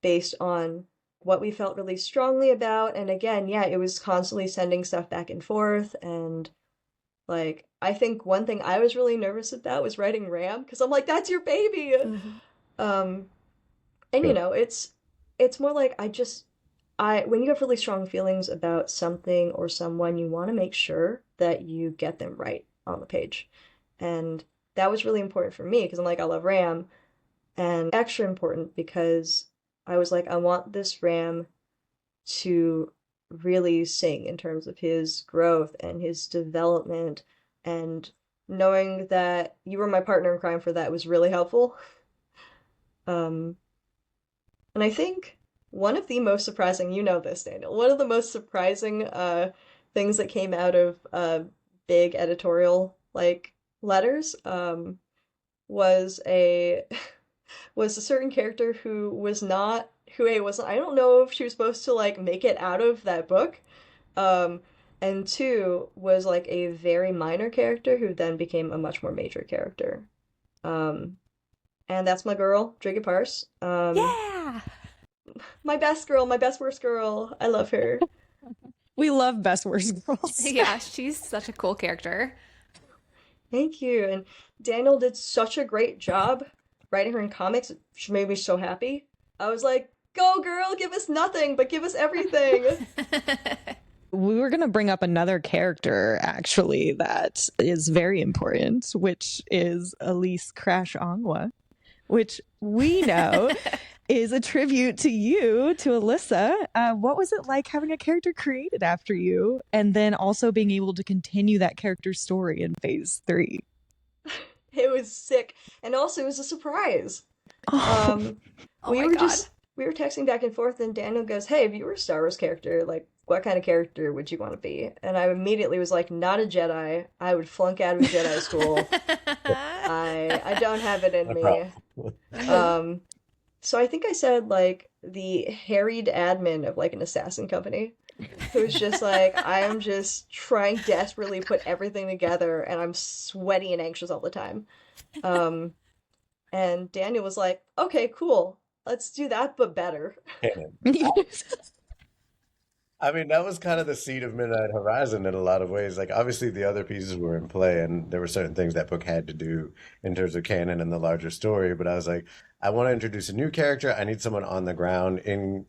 based on what we felt really strongly about. And again, yeah, it was constantly sending stuff back and forth. And like, I think one thing I was really nervous about was writing Ram because I'm like, that's your baby. Mhm. Um, and Good. it's more like when you have really strong feelings about something or someone, you want to make sure that you get them right on the page. And that was really important for me because I'm like, I love Ram. And extra important because I was like, I want this Ram to really sing in terms of his growth and his development, and knowing that you were my partner in crime for that was really helpful. And I think one of the most surprising, you know this, Daniel, one of the most surprising things that came out of big editorial like letters was a was a certain character who was not who A wasn't I don't know if she was supposed to like make it out of that book. Um and two was like a very minor character who then became a much more major character. Um and that's my girl, Drigga Parse. Yeah. My best girl, my best worst girl. I love her. We love Best Worst Girls. Yeah, she's such a cool character. Thank you. And Daniel did such a great job writing her in comics. She made me so happy. I was like, go girl, give us nothing, but give us everything. We were going to bring up another character, actually, that is very important, which is Elise Crash Angwa, which we know is a tribute to you, to Alyssa. What was it like having a character created after you, and then also being able to continue that character's story in phase 3? It was sick. And also, it was a surprise. Oh, Oh we my were God. we were texting back and forth, and Daniel goes, hey, if you were a Star Wars character, like, what kind of character would you want to be? And I immediately was like, not a Jedi. I would flunk out of Jedi school. I don't have it in No me. problem. So I think I said like the harried admin of like an assassin company who's just like, I am just trying desperately to put everything together and I'm sweaty and anxious all the time. And Daniel was like, okay, cool. Let's do that, but better. I mean, that was kind of the seed of Midnight Horizon in a lot of ways. Like, obviously, the other pieces were in play, and there were certain things that book had to do in terms of canon and the larger story. But I was like, I want to introduce a new character. I need someone on the ground in,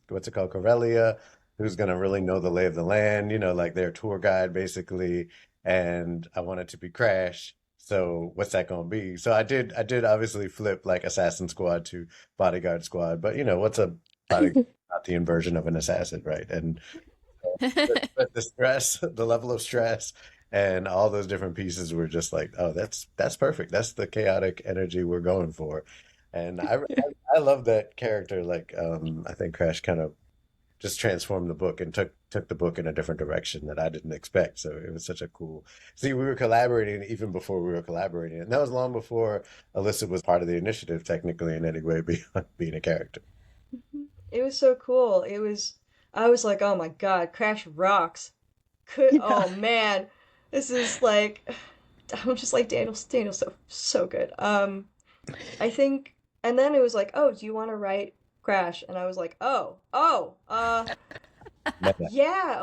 what's it called, Corellia, who's going to really know the lay of the land, you know, like their tour guide, basically. And I want it to be Crash. So what's that going to be? So I did obviously flip like Assassin Squad to Bodyguard Squad, but you know, what's a bodyguard? Not the inversion of an assassin, right? And the stress, the level of stress, and all those different pieces were just like, oh, that's perfect. That's the chaotic energy we're going for. And I love that character. Like, I think Crash kind of just transformed the book and took the book in a different direction that I didn't expect. So it was such a cool. See, we were collaborating even before we were collaborating, and that was long before Alyssa was part of the initiative, technically in any way, beyond being a character. It was so cool. I was like, oh my God, Crash rocks. Oh man, this is like, I'm just like Daniel's so good. I think, and then it was like, oh, do you want to write Crash? And I was like, yeah, oh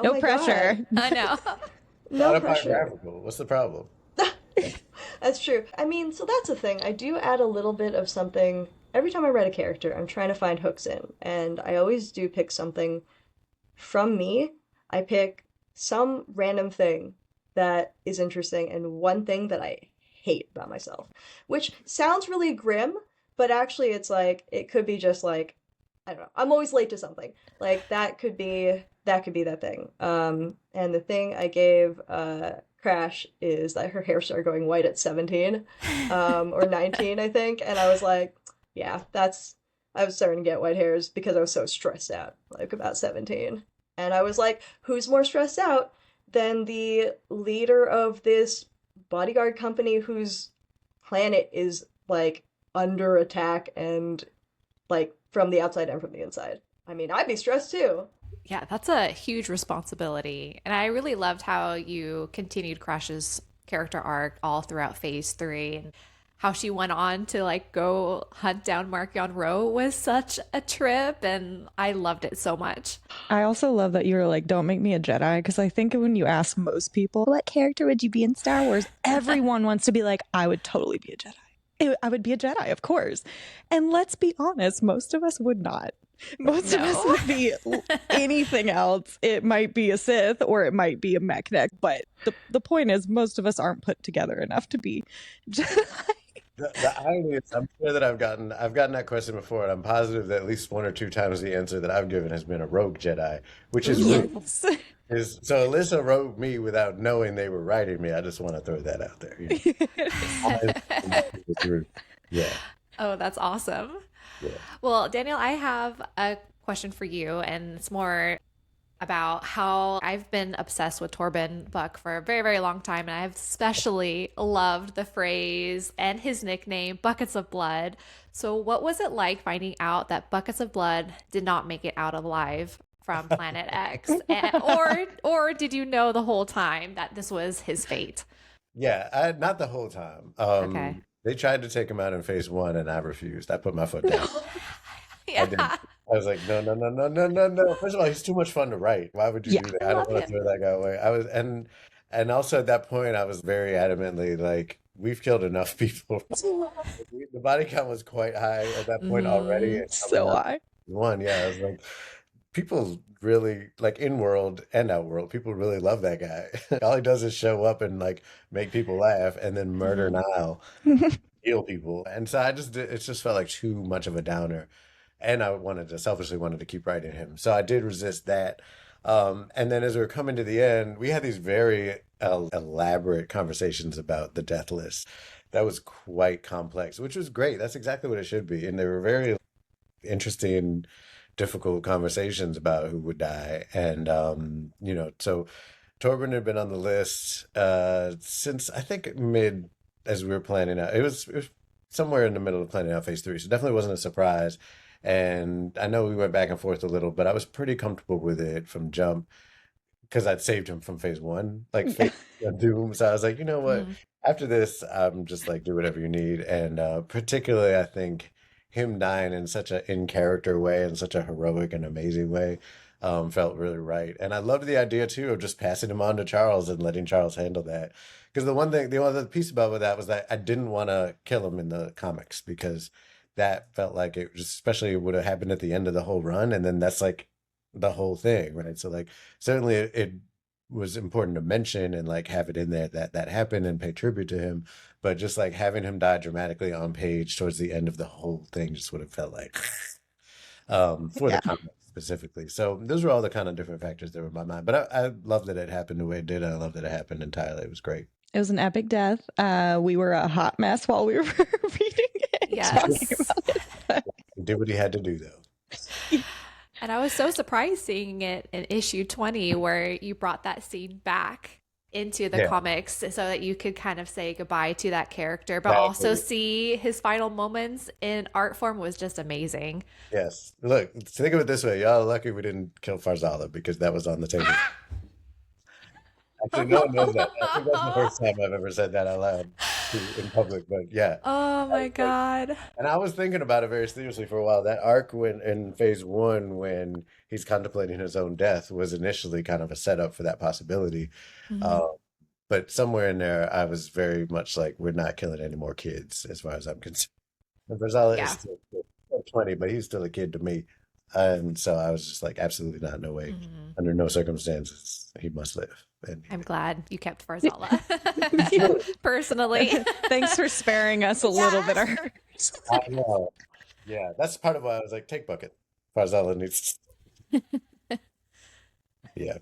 no my pressure. God. I know. No pressure. Autobiographical. What's the problem? That's true. I mean, so that's the thing. I do add a little bit of something. Every time I write a character, I'm trying to find hooks in, and I always do pick something from me. I pick some random thing that is interesting and one thing that I hate about myself, which sounds really grim, but actually it's like, it could be just like, I don't know, I'm always late to something. Like that could be that thing. And the thing I gave Crash is that her hair started going white at 17, or 19, I think, and I was like, yeah, I was starting to get white hairs because I was so stressed out, like about 17. And I was like, who's more stressed out than the leader of this bodyguard company whose planet is like under attack and like from the outside and from the inside? I mean, I'd be stressed too. Yeah, that's a huge responsibility. And I really loved how you continued Crash's character arc all throughout phase 3, and how she went on to like go hunt down Markion Row was such a trip, and I loved it so much. I also love that you were like, don't make me a Jedi, because I think when you ask most people, what character would you be in Star Wars? Everyone wants to be like, I would totally be a Jedi. I would be a Jedi, of course. And let's be honest, most of us would not. Most of us would be anything else. It might be a Sith or it might be a Mechanic, but the point is most of us aren't put together enough to be Jedi. The irony is, I'm sure that I've gotten that question before, and I'm positive that at least one or two times the answer that I've given has been a rogue Jedi, which is rude. Yes. So Alyssa wrote me without knowing they were writing me. I just want to throw that out there. It's rude. Yeah, Oh, that's awesome. yeah. Well, Daniel, I have a question for you, and it's more about how I've been obsessed with Torben Buck for a very, very long time, and I've especially loved the phrase and his nickname, Buckets of Blood. So, what was it like finding out that Buckets of Blood did not make it out alive from Planet X? Or did you know the whole time that this was his fate? Yeah, not the whole time. Okay. They tried to take him out in phase one, and I refused. I put my foot down. I didn't. Yeah. I was like, no, no, no, no, no, no, no. First of all, he's too much fun to write. Why would you Yeah. do that? I I don't love want to him. throw that guy away. And also at that point, I was very adamantly like, we've killed enough people. The body count was quite high at that point already, Hmm. and coming So out I. one, yeah, I was like, people really like in world and out world, people really love that guy. All he does is show up and like make people laugh, and then murder Hmm. Nile, heal people. And so it just felt like too much of a downer. And I selfishly wanted to keep writing him. So I did resist that. And then as we were coming to the end, we had these very elaborate conversations about the death list. That was quite complex, which was great. That's exactly what it should be. And they were very interesting, difficult conversations about who would die. And, so Torben had been on the list since I think mid as we were planning out. It was somewhere in the middle of planning out phase three, so definitely wasn't a surprise. And I know we went back and forth a little, but I was pretty comfortable with it from jump because I'd saved him from phase one, like phase one Doom. So I was like, you know what? Hmm. After this, I'm just like, do whatever you need. And particularly, I think him dying in such an in character way, in such a heroic and amazing way, felt really right. And I loved the idea too of just passing him on to Charles and letting Charles handle that. Because the other piece about that was that I didn't want to kill him in the comics because that felt like it just, especially would have happened at the end of the whole run, and then that's like the whole thing, right? So like certainly it was important to mention and like have it in there that that happened and pay tribute to him, but just like having him die dramatically on page towards the end of the whole thing just would have felt like for the Yeah. comic specifically. So those were all the kind of different factors that were in my mind. But I love that it happened the way it did. I love that it happened entirely. It was great. It was an epic death. We were a hot mess while we were reading it, talking Yes. about it. But He did what he had to do though. And I was so surprised seeing it in issue 20 where you brought that scene back into the Yeah. comics so that you could kind of say goodbye to that character, but also Exactly. see his final moments in art form was just amazing. Yes. Look, think of it this way. Y'all are lucky we didn't kill Farzala because that was on the table. Actually, no one knows that. I think that's the first time I've ever said that out loud in public. But yeah, Oh I my was like, God. and I was thinking about it very seriously for a while. That arc when in phase one, when he's contemplating his own death, was initially kind of a setup for that possibility. Mhm. Uh, but somewhere in there, I was very much like, we're not killing any more kids, as far as I'm concerned. And Farzala is Yeah. still 20, but he's still a kid to me. And so I was just like, absolutely not, no way, Mhm. under no circumstances, he must live. And he I'm did. glad you kept Farzala Absolutely. personally. thanks for sparing us a little bit. Yes. I know. Yeah, that's part of why I was like, take bucket. Farzala needs. Yeah,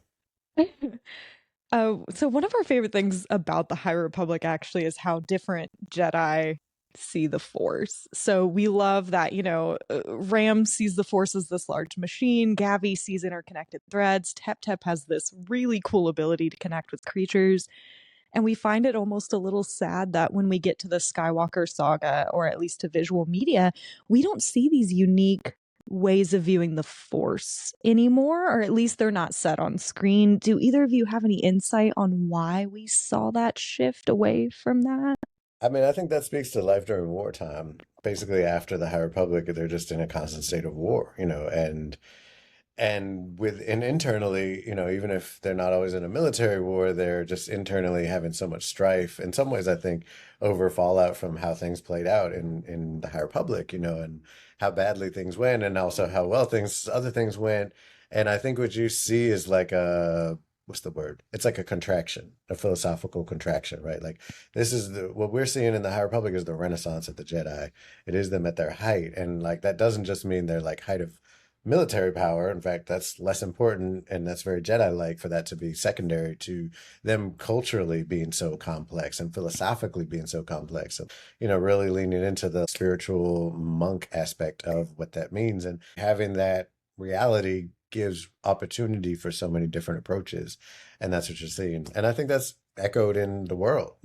So one of our favorite things about the High Republic actually is how different Jedi see the Force. So we love that, Ram sees the Force as this large machine, Gavi sees interconnected threads, Tep Tep has this really cool ability to connect with creatures, and we find it almost a little sad that when we get to the Skywalker saga, or at least to visual media, we don't see these unique ways of viewing the Force anymore, or at least they're not set on screen. Do either of you have any insight on why we saw that shift away from that? I mean, I think that speaks to life during wartime. Basically, after the High Republic, they're just in a constant state of war, and internally, even if they're not always in a military war, they're just internally having so much strife. In some ways, I think over fallout from how things played out in the High Republic, and how badly things went, and also how well other things went. And I think what you see is like a what's the word? It's like a contraction, a philosophical contraction, right? Like this is what we're seeing in the High Republic is the Renaissance of the Jedi. It is them at their height, and like that doesn't just mean they're like height of military power. In fact, that's less important, and that's very Jedi-like for that to be secondary to them culturally being so complex and philosophically being so complex. And really leaning into the spiritual monk aspect of what that means, and having that reality gives opportunity for so many different approaches. And that's what you're seeing. And I think that's echoed in the world.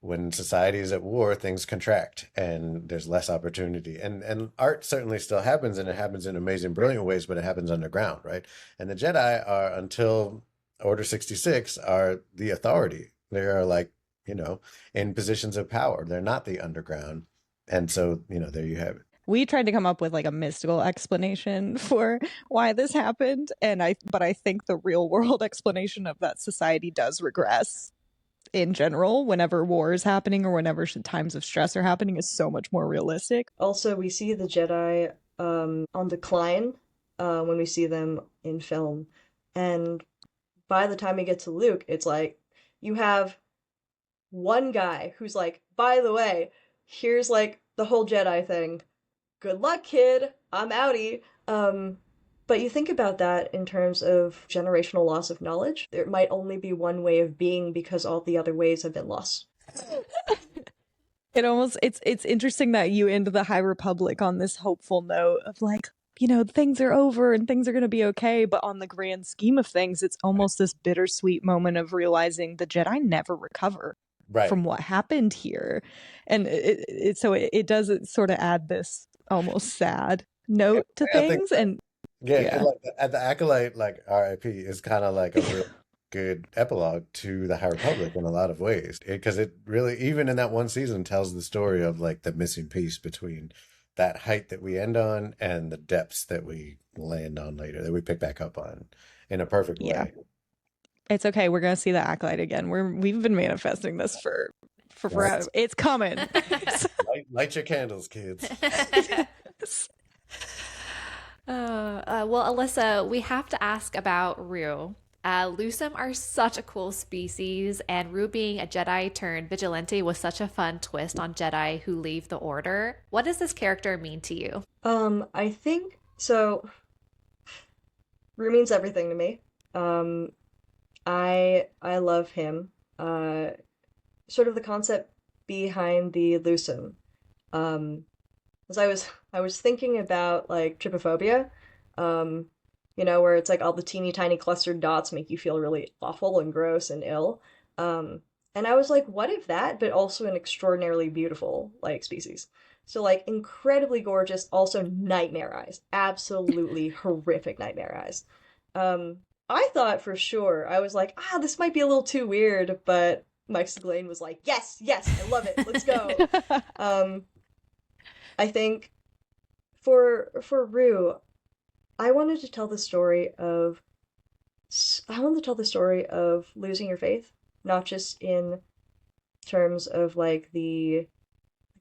When society is at war, things contract and there's less opportunity. And art certainly still happens, and it happens in amazing, brilliant ways, but it happens underground, right? And the Jedi are, until Order 66, are the authority. They are like, in positions of power. They're not the underground. And so, there you have it. We tried to come up with like a mystical explanation for why this happened, but I think the real world explanation of that society does regress in general whenever war is happening or whenever times of stress are happening is so much more realistic. Also, we see the Jedi on decline when we see them in film, and by the time we get to Luke, it's like you have one guy who's like, by the way, here's like the whole Jedi thing. Good luck, kid. I'm outie. But you think about that in terms of generational loss of knowledge. There might only be one way of being because all the other ways have been lost. It's interesting that you end the High Republic on this hopeful note of like, things are over and things are going to be okay. But on the grand scheme of things, it's almost this bittersweet moment of realizing the Jedi never recover from what happened here. And it does sort of add this almost sad note to things. And like at the Acolyte, like RIP is kind of like a real good epilogue to the High Republic in a lot of ways, because it really, even in that one season, tells the story of like the missing piece between that height that we end on and the depths that we land on later, that we pick back up on in a perfect way. It's okay. We're gonna see the Acolyte again. We've been manifesting this for forever. It's coming. Light your candles, kids. Well, Alyssa, we have to ask about Rue. Lusum are such a cool species, and Rue being a Jedi turned vigilante was such a fun twist on Jedi who leave the Order. What does this character mean to you? I think so. Rue means everything to me. I love him. Sort of the concept behind the Lusum. As I was thinking about like trypophobia, where it's like all the teeny tiny clustered dots make you feel really awful and gross and ill. And I was like, what if that, but also an extraordinarily beautiful like species. So like incredibly gorgeous, also nightmare eyes, absolutely horrific nightmare eyes. I thought for sure, I was like, this might be a little too weird, but Mike Seglain was like, yes, I love it, let's go. I think for Rue, I wanted to tell the story of losing your faith, not just in terms of like the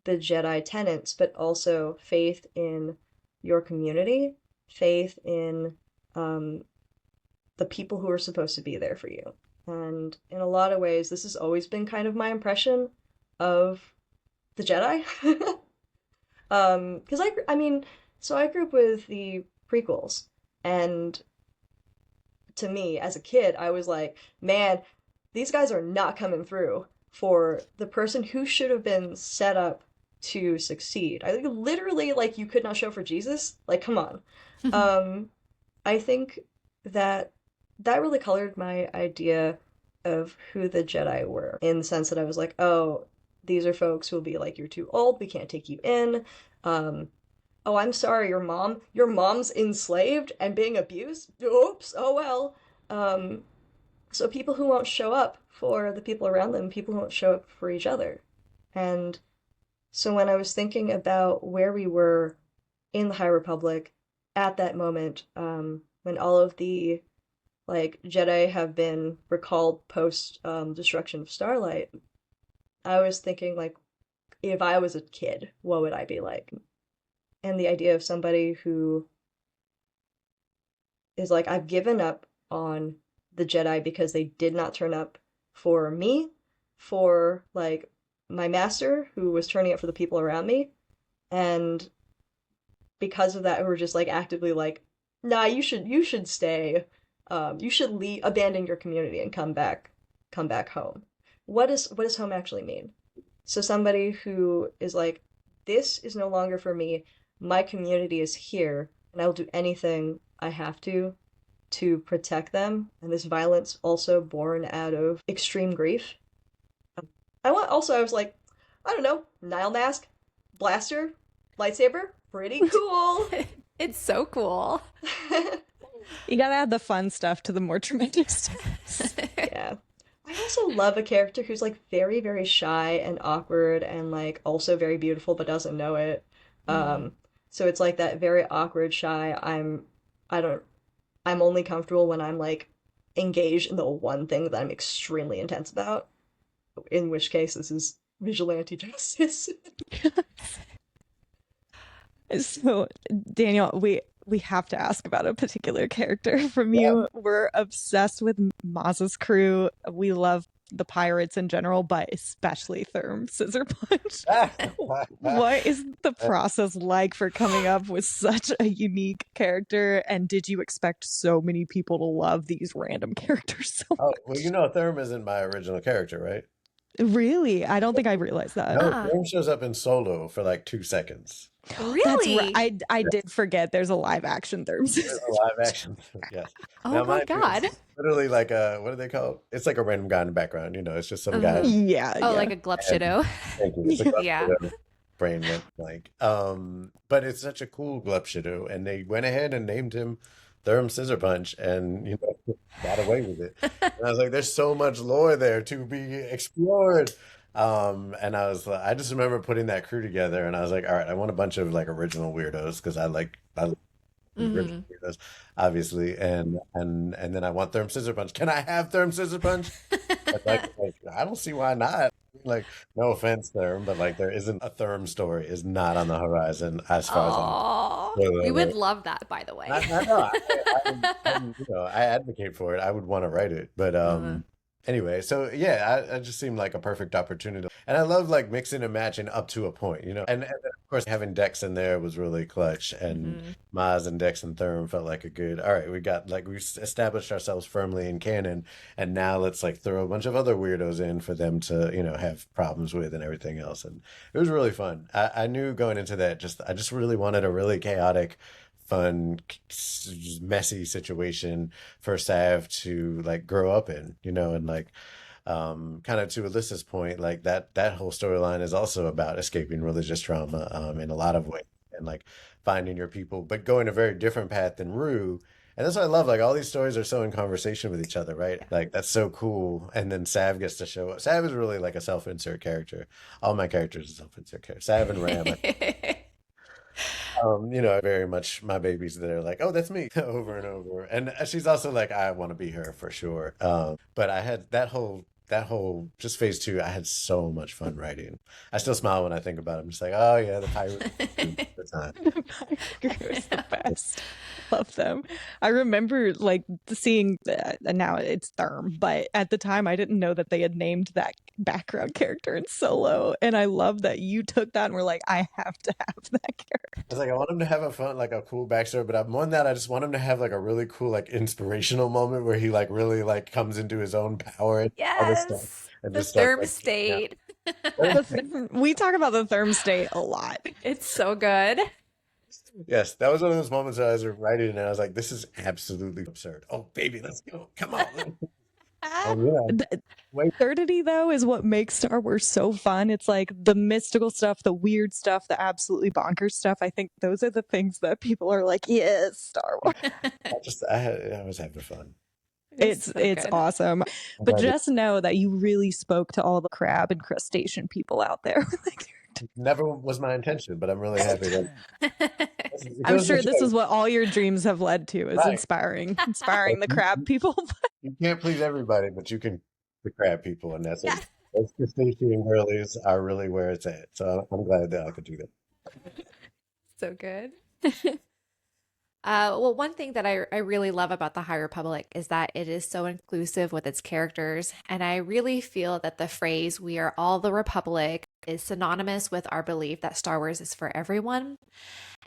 Jedi tenets, but also faith in your community, faith in the people who are supposed to be there for you. And in a lot of ways, this has always been kind of my impression of the Jedi. Because I grew up with the prequels, and to me, as a kid, I was like, man, these guys are not coming through for the person who should have been set up to succeed. I think literally, like, you could not show for Jesus. Like, come on. I think that really colored my idea of who the Jedi were, in the sense that I was like, oh, these are folks who will be like, you're too old, we can't take you in. Oh, I'm sorry, your mom's enslaved and being abused? Oops, oh well. So people who won't show up for the people around them, people who won't show up for each other. And so when I was thinking about where we were in the High Republic at that moment, when all of the like Jedi have been recalled post destruction of Starlight, I was thinking like, if I was a kid, what would I be like? And the idea of somebody who is like, I've given up on the Jedi because they did not turn up for me, for like my master who was turning up for the people around me, and because of that, we were just like actively like, nah, you should stay. You should leave, abandon your community and come back home. What does home actually mean? So somebody who is like, this is no longer for me. My community is here, and I will do anything I have to protect them. And this violence also born out of extreme grief. I was like, I don't know, Nile mask, blaster, lightsaber, pretty cool. It's so cool. You gotta add the fun stuff to the more traumatic stuff. Yeah. I also love a character who's like very, very shy and awkward and like also very beautiful but doesn't know it. So it's like that very awkward, shy, I don't I'm only comfortable when I'm like engaged in the one thing that I'm extremely intense about. In which case this is vigilante justice. So, Daniel, we have to ask about a particular character from you. We're obsessed with Maz's crew. We love the pirates in general, but especially Therm Scissor Punch. What is the process like for coming up with such a unique character? And did you expect so many people to love these random characters so Oh, much? well, you know, Therm isn't my original character, right? Really? I don't think I realized that. No, Therm shows up in Solo for like 2 seconds. Really? That's right. I did forget there's a live action Therm There's Scissor. a live action. Yes. Oh Now, my mind you, God. it's literally like a, what do they call it? It's like a random guy in the background. You know, it's just some guy. Yeah. Oh, yeah. like a Glupshido. Thank you. It's a Yeah. Glupshido. Brain went blank. But it's such a cool Glupshido, and they went ahead and named him Therm Scissor Punch, and you know, got away with it. And I was like, there's so much lore there to be explored. And I just remember putting that crew together, and I was like, all right, I want a bunch of like original weirdos because I like original weirdos, obviously, and then I want Therm Scissor Punch. Can I have Therm Scissor Punch? Like, I don't see why not. Like, no offense, Therm, but like there isn't a Therm story is not on the horizon as far as Oh, I'm. we would love that, by the way. I know. You know, I advocate for it. I would want to write it, but anyway, so yeah, I just seemed like a perfect opportunity, and I love like mixing and matching up to a point, you know. And then, of course, having Dex in there was really clutch, and Maz and Dex and Therm felt like a good. All right, we established ourselves firmly in canon, and now let's like throw a bunch of other weirdos in for them to have problems with and everything else, and it was really fun. I knew going into that, I just really wanted a really chaotic, fun, messy situation for Sav to like grow up in, and like kind of to Alyssa's point, like that whole storyline is also about escaping religious trauma in a lot of ways, and like finding your people, but going a very different path than Rue. And that's what I love. Like all these stories are so in conversation with each other, right? Like that's so cool. And then Sav gets to show up. Sav is really like a self-insert character. All my characters are self-insert characters. Sav and Ram. Very much my babies that are like, oh, that's me over and over. And she's also like, I want to be her for sure. But I had that whole just phase 2, I had so much fun writing. I still smile when I think about it. I'm just like, oh yeah, the pirate the time. The pirate crew is the best. Love them. I remember like seeing and now it's Therm, but at the time I didn't know that they had named that background character in Solo, and I love that you took that and were like, I have to have that character. It's like I want him to have a cool backstory, but more than that, I just want him to have like a really cool like inspirational moment where he like really like comes into his own power and all this stuff. And The just starts, Therm like, state. We talk about the Therm state a lot. It's so good. Yes, that was one of those moments that I was writing and I was like, this is absolutely absurd. Oh, baby, let's go. Come on. Oh, yeah. Absurdity, though, is what makes Star Wars so fun. It's like the mystical stuff, the weird stuff, the absolutely bonkers stuff. I think those are the things that people are like, yes, Star Wars. I was having fun. It's so good. awesome. But just know that you really spoke to all the crab and crustacean people out there. Never was my intention, but I'm really happy that I'm sure this is what all your dreams have led to, is Right. inspiring the crab people. You can't please everybody, but you can the crab people, and that's it. Those crustacean girlies are really where it's at. So I'm glad that I could do that. So good. Well, one thing that I really love about the High Republic is that it is so inclusive with its characters. And I really feel that the phrase, "We are all the Republic," is synonymous with our belief that Star Wars is for everyone.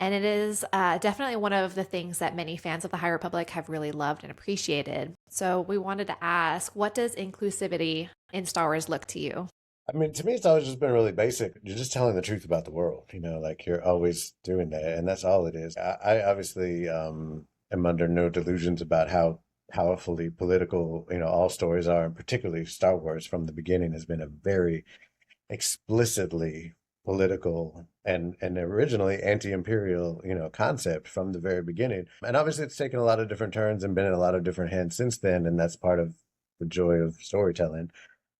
And it is definitely one of the things that many fans of the High Republic have really loved and appreciated. So we wanted to ask, what does inclusivity in Star Wars look to you? I mean, to me, it's always just been really basic. You're just telling the truth about the world, like you're always doing that, and that's all it is. I obviously am under no delusions about how powerfully political, all stories are, and particularly Star Wars from the beginning has been a very explicitly political and originally anti-imperial, concept from the very beginning. And obviously, it's taken a lot of different turns and been in a lot of different hands since then, and that's part of the joy of storytelling.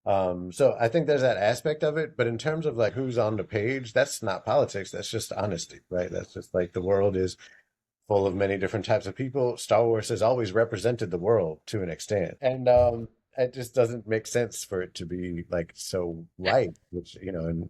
So I think there's that aspect of it, but in terms of like who's on the page, that's not politics. That's just honesty, right? That's just like the world is full of many different types of people. Star Wars has always represented the world to an extent, and it just doesn't make sense for it to be like so right, which in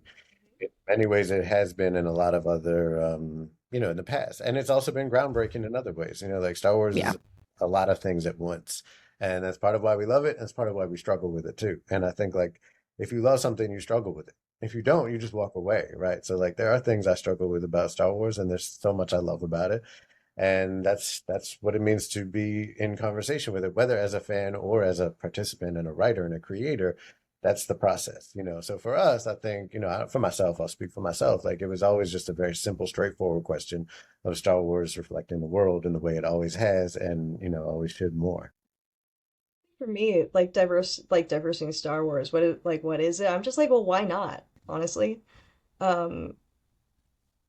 many ways it has been in a lot of other in the past, and it's also been groundbreaking in other ways. Like Star Wars Yeah. is a lot of things at once, and that's part of why we love it, and it's part of why we struggle with it too. And I think like if you love something, you struggle with it. If you don't, you just walk away, right? So like there are things I struggle with about Star Wars, and there's so much I love about it. And that's what it means to be in conversation with it, whether as a fan or as a participant and a writer and a creator. That's the process. So for us, I think, for myself, I'll speak for myself. Like it was always just a very simple, straightforward question of Star Wars reflecting the world in the way it always has and, always should more. For me, like diversity in Star Wars, what is it? I'm just like, well, why not? Honestly. Um,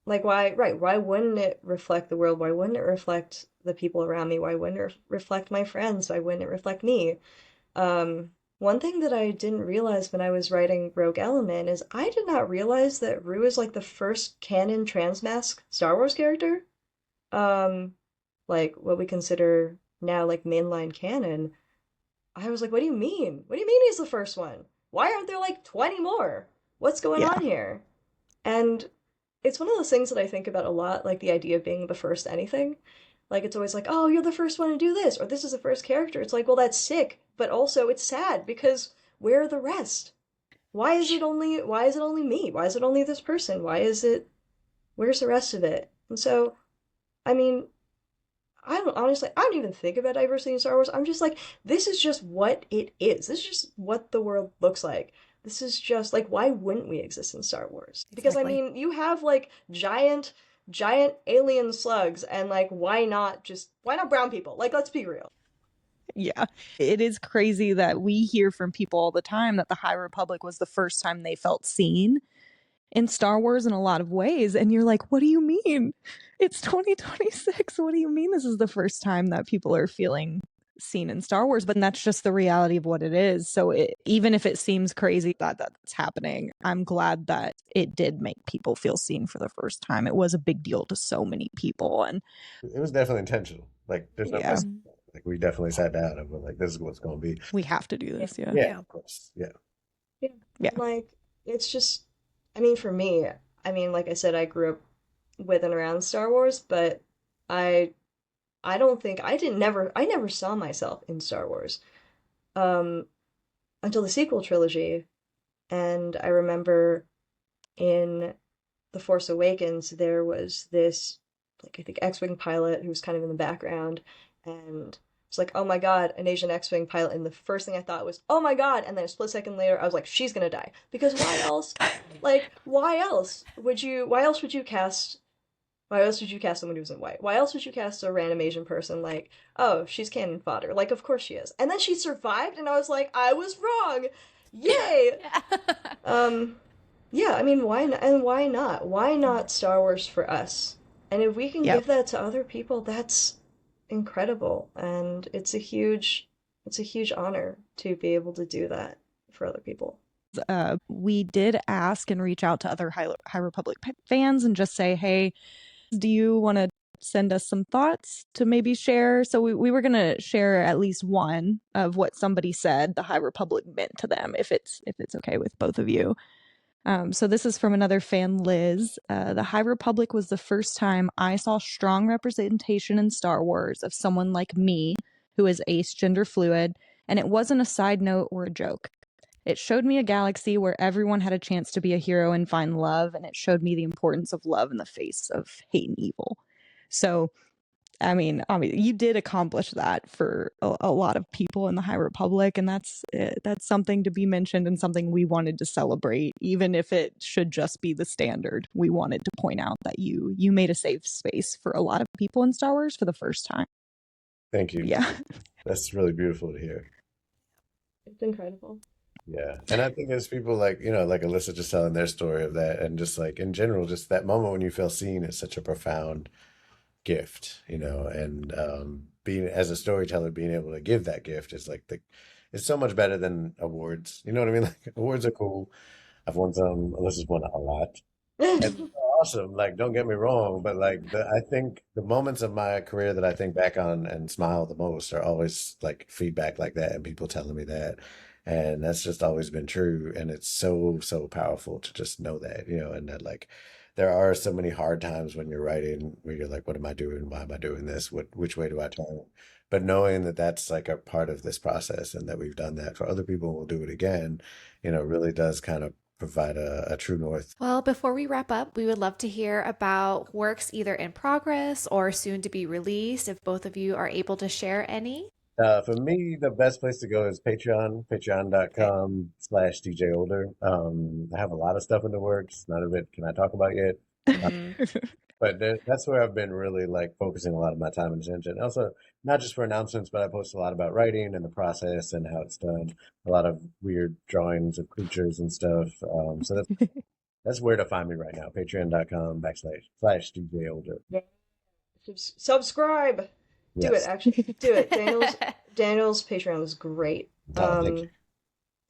like why wouldn't it reflect the world? Why wouldn't it reflect the people around me? Why wouldn't it reflect my friends? Why wouldn't it reflect me? One thing that I didn't realize when I was writing Rogue Element is I did not realize that Rue is like the first canon transmask Star Wars character. Um, like what we consider now like mainline canon. I was like, what do you mean? What do you mean he's the first one? Why aren't there like 20 more? What's going Yeah. on here? And it's one of those things that I think about a lot, like the idea of being the first anything. Like it's always like, oh, you're the first one to do this, or this is the first character. It's like, well, that's sick, but also it's sad because where are the rest? Why is it only me? Why is it only this person? Where's the rest of it? And so, I mean, I don't even think about diversity in Star Wars. I'm just like, this is just what it is. This is just what the world looks like. This is just like, why wouldn't we exist in Star Wars? Because I Exactly. mean, you have like giant alien slugs, and like, why not brown people? Like, let's be real. Yeah. It is crazy that we hear from people all the time that the High Republic was the first time they felt seen in Star Wars in a lot of ways. And you're like, what do you mean? It's 2026. What do you mean this is the first time that people are feeling seen in Star Wars? But that's just the reality of what it is. So even if it seems crazy that that's happening, I'm glad that it did make people feel seen for the first time. It was a big deal to so many people. And It was definitely intentional. Like there's no yeah, question. Like we definitely sat down and we're like, this is what's going to be. we have to do this. Yeah. Yeah, Yeah. of course. Yeah. Yeah. Yeah. And like, it's just, I mean, for me, I mean, like I said, I grew up with and around Star Wars, but I I don't think I never saw myself in Star Wars um until the sequel trilogy. And I remember in The Force Awakens there was this, like, I think X-Wing pilot who was kind of in the background, and it's like, oh my God, an Asian X-Wing pilot. And the first thing I thought was, oh my God. And then a split second later, I was like, she's gonna die. Because why else? Like, why else would you cast someone who's in white? Why else would you cast a random Asian person like, oh, she's cannon fodder? Like, of course she is. And then she survived, and I was like, I was wrong. Yay! Um, yeah, I mean, why not? And why not? Why not Star Wars for us? And if we can Yep. give that to other people, that's incredible. And it's a huge honor to be able to do that for other people. We did ask and reach out to other High Republic fans and just say, hey, do you want to send us some thoughts to maybe share? So we were going to share at least one of what somebody said the High Republic meant to them, if it's okay with both of you. So this is from another fan, Liz. The High Republic was the first time I saw strong representation in Star Wars of someone like me, who is ace gender fluid, and it wasn't a side note or a joke. It showed me a galaxy where everyone had a chance to be a hero and find love, and it showed me the importance of love in the face of hate and evil. So, I mean, you did accomplish that for a lot of people in the High Republic, and that's something to be mentioned and something we wanted to celebrate, even if it should just be the standard. We wanted to point out that you made a safe space for a lot of people in Star Wars for the first time. Thank you. Yeah. That's really beautiful to hear. It's incredible. Yeah. And I think as people like, like Alyssa just telling their story of that, and just like in general, just that moment when you feel seen is such a profound gift, and being as a storyteller, being able to give that gift is like it's so much better than awards. You know what I mean? Like awards are cool. I've won some. Alyssa's won a lot. And they're awesome. Like, don't get me wrong, but like I think the moments of my career that I think back on and smile the most are always like feedback like that and people telling me that. And that's just always been true. And it's so, so powerful to just know that, and that like there are so many hard times when you're writing where you're like, what am I doing? Why am I doing this? Which way do I turn? But knowing that that's like a part of this process and that we've done that for other people and we'll do it again, really does kind of provide a true north. Well, before we wrap up, we would love to hear about works either in progress or soon to be released, if both of you are able to share any. For me, the best place to go is Patreon, patreon.com/DJ Older. I have a lot of stuff in the works. None of it can I talk about yet. But that's where I've been really like focusing a lot of my time and attention. Also, not just for announcements, but I post a lot about writing and the process and how it's done. A lot of weird drawings of creatures and stuff. So that's where to find me right now. Patreon.com/DJ Older. Subscribe. Do it, actually. Do it. Daniel's Patreon is great. Thank you.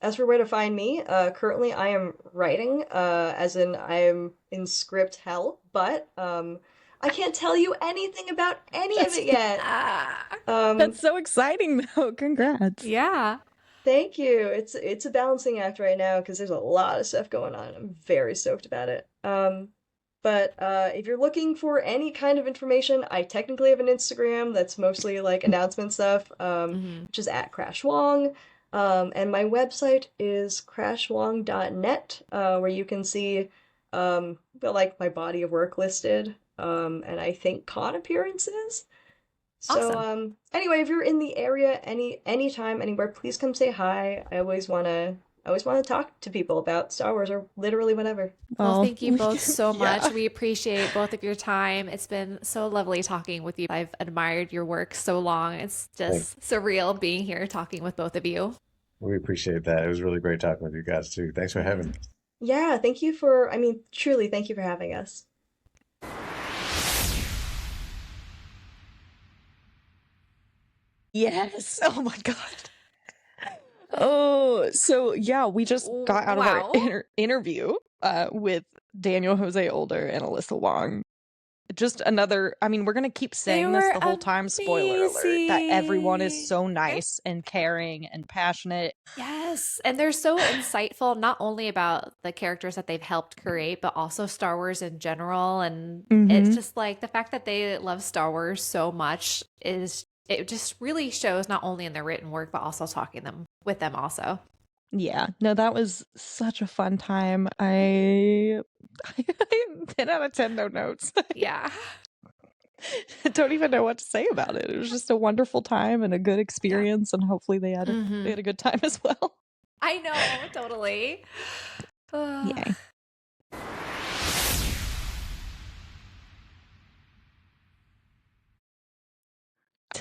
As for where to find me, currently I am writing, as in I am in script hell, but I can't tell you anything about any of it yet. That's so exciting, though. Congrats. Yeah. Thank you. It's a balancing act right now because there's a lot of stuff going on. I'm very stoked about it. But if you're looking for any kind of information, I technically have an Instagram that's mostly like announcement stuff, which is @CrashWong. And my website is crashwong.net, where you can see like my body of work listed, and I think con appearances. So Awesome. Anyway, if you're in the area anytime, anywhere, please come say hi. I always wanna talk to people about Star Wars or literally whatever. Well, thank you both so much. Yeah. We appreciate both of your time. It's been so lovely talking with you. I've admired your work so long. It's just surreal being here talking with both of you. We appreciate that. It was really great talking with you guys too. Thanks for having me. Yeah, truly thank you for having us. Yes. Oh my God. Oh, so yeah, we just got out of Wow. our interview with Daniel Jose Older and Alyssa Wong. Just another, we're going to keep saying this the whole time, spoiler alert, that everyone is so nice and caring and passionate. Yes. And they're so insightful, not only about the characters that they've helped create, but also Star Wars in general. And it's just like the fact that they love Star Wars so much it just really shows not only in their written work, but also talking with them also. Yeah, no, that was such a fun time. I 10 out of 10, no notes. Yeah. I don't even know what to say about it. It was just a wonderful time and a good experience, and hopefully they had a good time as well. I know, totally. Yay.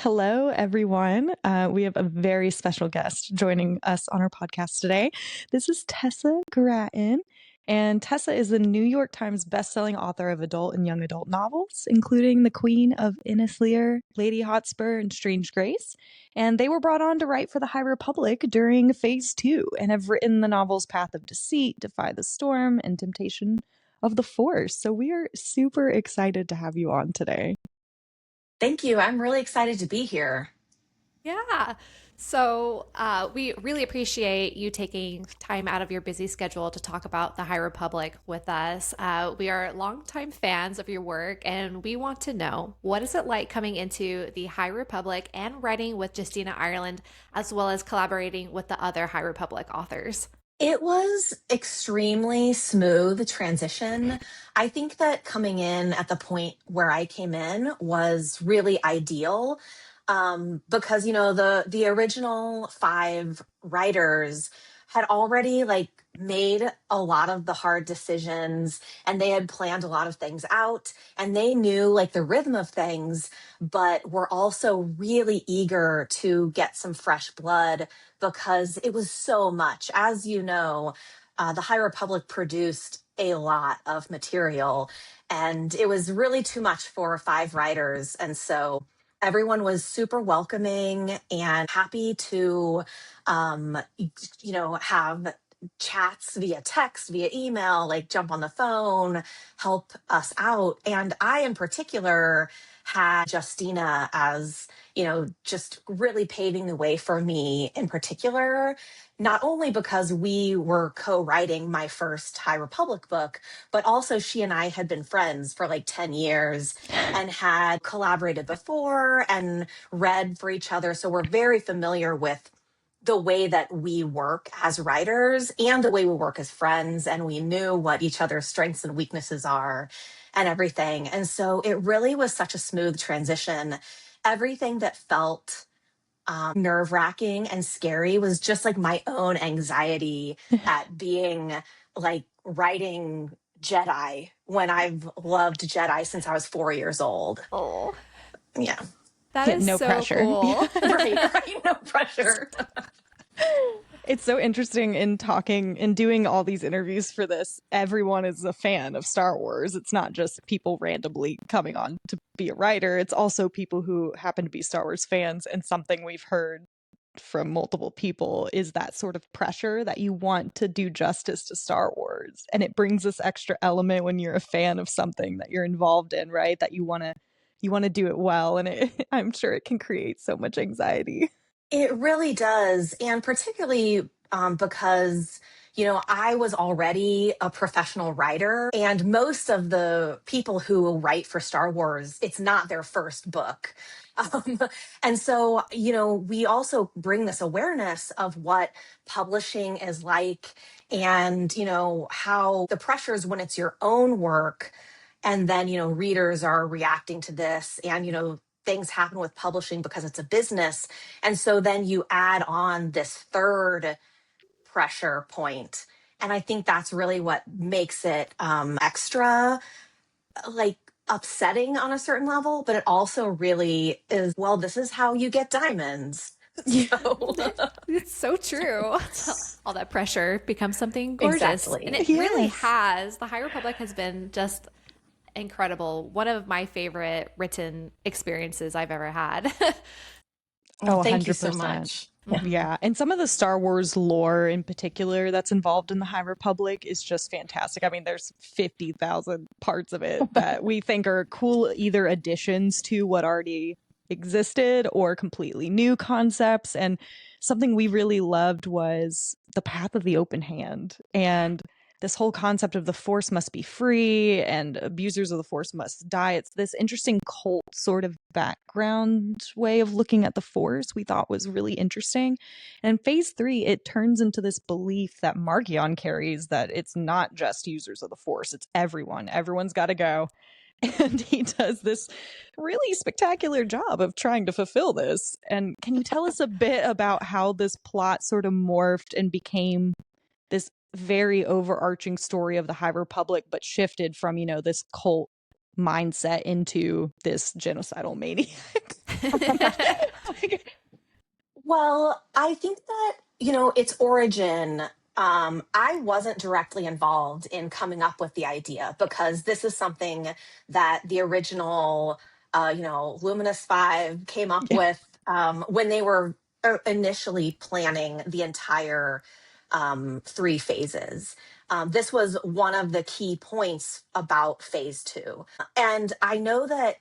Hello, everyone. We have a very special guest joining us on our podcast today. This is Tessa Gratton, and Tessa is the New York Times bestselling author of adult and young adult novels, including The Queen of Innislear, Lady Hotspur, and Strange Grace. And they were brought on to write for the High Republic during Phase 2 and have written the novels Path of Deceit, Defy the Storm, and Temptation of the Force. So we are super excited to have you on today. Thank you. I'm really excited to be here. Yeah. So, we really appreciate you taking time out of your busy schedule to talk about the High Republic with us. We are longtime fans of your work, and we want to know, what is it like coming into the High Republic and writing with Justina Ireland, as well as collaborating with the other High Republic authors? It was extremely smooth transition. I think that coming in at the point where I came in was really ideal, because the original five writers had already like made a lot of the hard decisions, and they had planned a lot of things out, and they knew like the rhythm of things, but were also really eager to get some fresh blood because it was so much. As you know, the High Republic produced a lot of material, and it was really too much for five writers. And so everyone was super welcoming and happy to, have chats via text, via email, like jump on the phone, help us out. And I, in particular, had Justina as just really paving the way for me in particular, not only because we were co writing my first High Republic book, but also she and I had been friends for like 10 years and had collaborated before and read for each other. So we're very familiar with the way that we work as writers and the way we work as friends. And we knew what each other's strengths and weaknesses are and everything. And so it really was such a smooth transition. Everything that felt nerve wracking and scary was just like my own anxiety at being like writing Jedi when I've loved Jedi since I was 4 years old. Oh, Yeah. that is no so pressure. cool. Right. No pressure. It's so interesting in talking and doing all these interviews for this. Everyone is a fan of Star Wars. It's not just people randomly coming on to be a writer. It's also people who happen to be Star Wars fans. And something we've heard from multiple people is that sort of pressure that you want to do justice to Star Wars. And it brings this extra element when you're a fan of something that you're involved in, right? That you want to do it well. And I'm sure it can create so much anxiety. It really does. And particularly because, I was already a professional writer, and most of the people who write for Star Wars, it's not their first book. Um, and so, we also bring this awareness of what publishing is like and, how the pressures when it's your own work. And then, readers are reacting to this, and, things happen with publishing because it's a business. And so then you add on this third pressure point. And I think that's really what makes it extra like upsetting on a certain level. But it also really is, well, this is how you get diamonds. So It's so true. All that pressure becomes something gorgeous. And exactly. it really Yes. has. The High Republic has been just incredible. One of my favorite written experiences I've ever had. Oh, Thank you so 100%. much. Yeah. And some of the Star Wars lore in particular that's involved in the High Republic is just fantastic. I mean, there's 50,000 parts of it that we think are cool, either additions to what already existed or completely new concepts. And something we really loved was the path of the open hand. And this whole concept of the Force must be free and abusers of the Force must die. It's this interesting cult sort of background way of looking at the Force we thought was really interesting. And in phase 3, it turns into this belief that Markion carries that it's not just users of the Force, it's everyone. Everyone's got to go. And he does this really spectacular job of trying to fulfill this. And can you tell us a bit about how this plot sort of morphed and became this very overarching story of the High Republic, but shifted from, this cult mindset into this genocidal maniac? Well, I think that, its origin, I wasn't directly involved in coming up with the idea because this is something that the original, Luminous Five came up Yeah. with when they were initially planning the entire 3 phases. This was one of the key points about phase 2. And I know that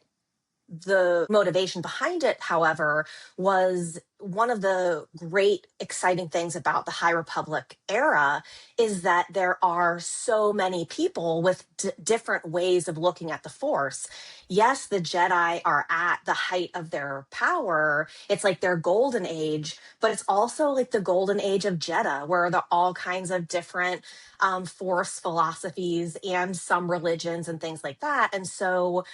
The motivation behind it, however, was one of the great exciting things about the High Republic era is that there are so many people with different ways of looking at the Force. Yes, the Jedi are at the height of their power. It's like their golden age, but it's also like the golden age of Jedha, where there are all kinds of different Force philosophies and some religions and things like that. And so,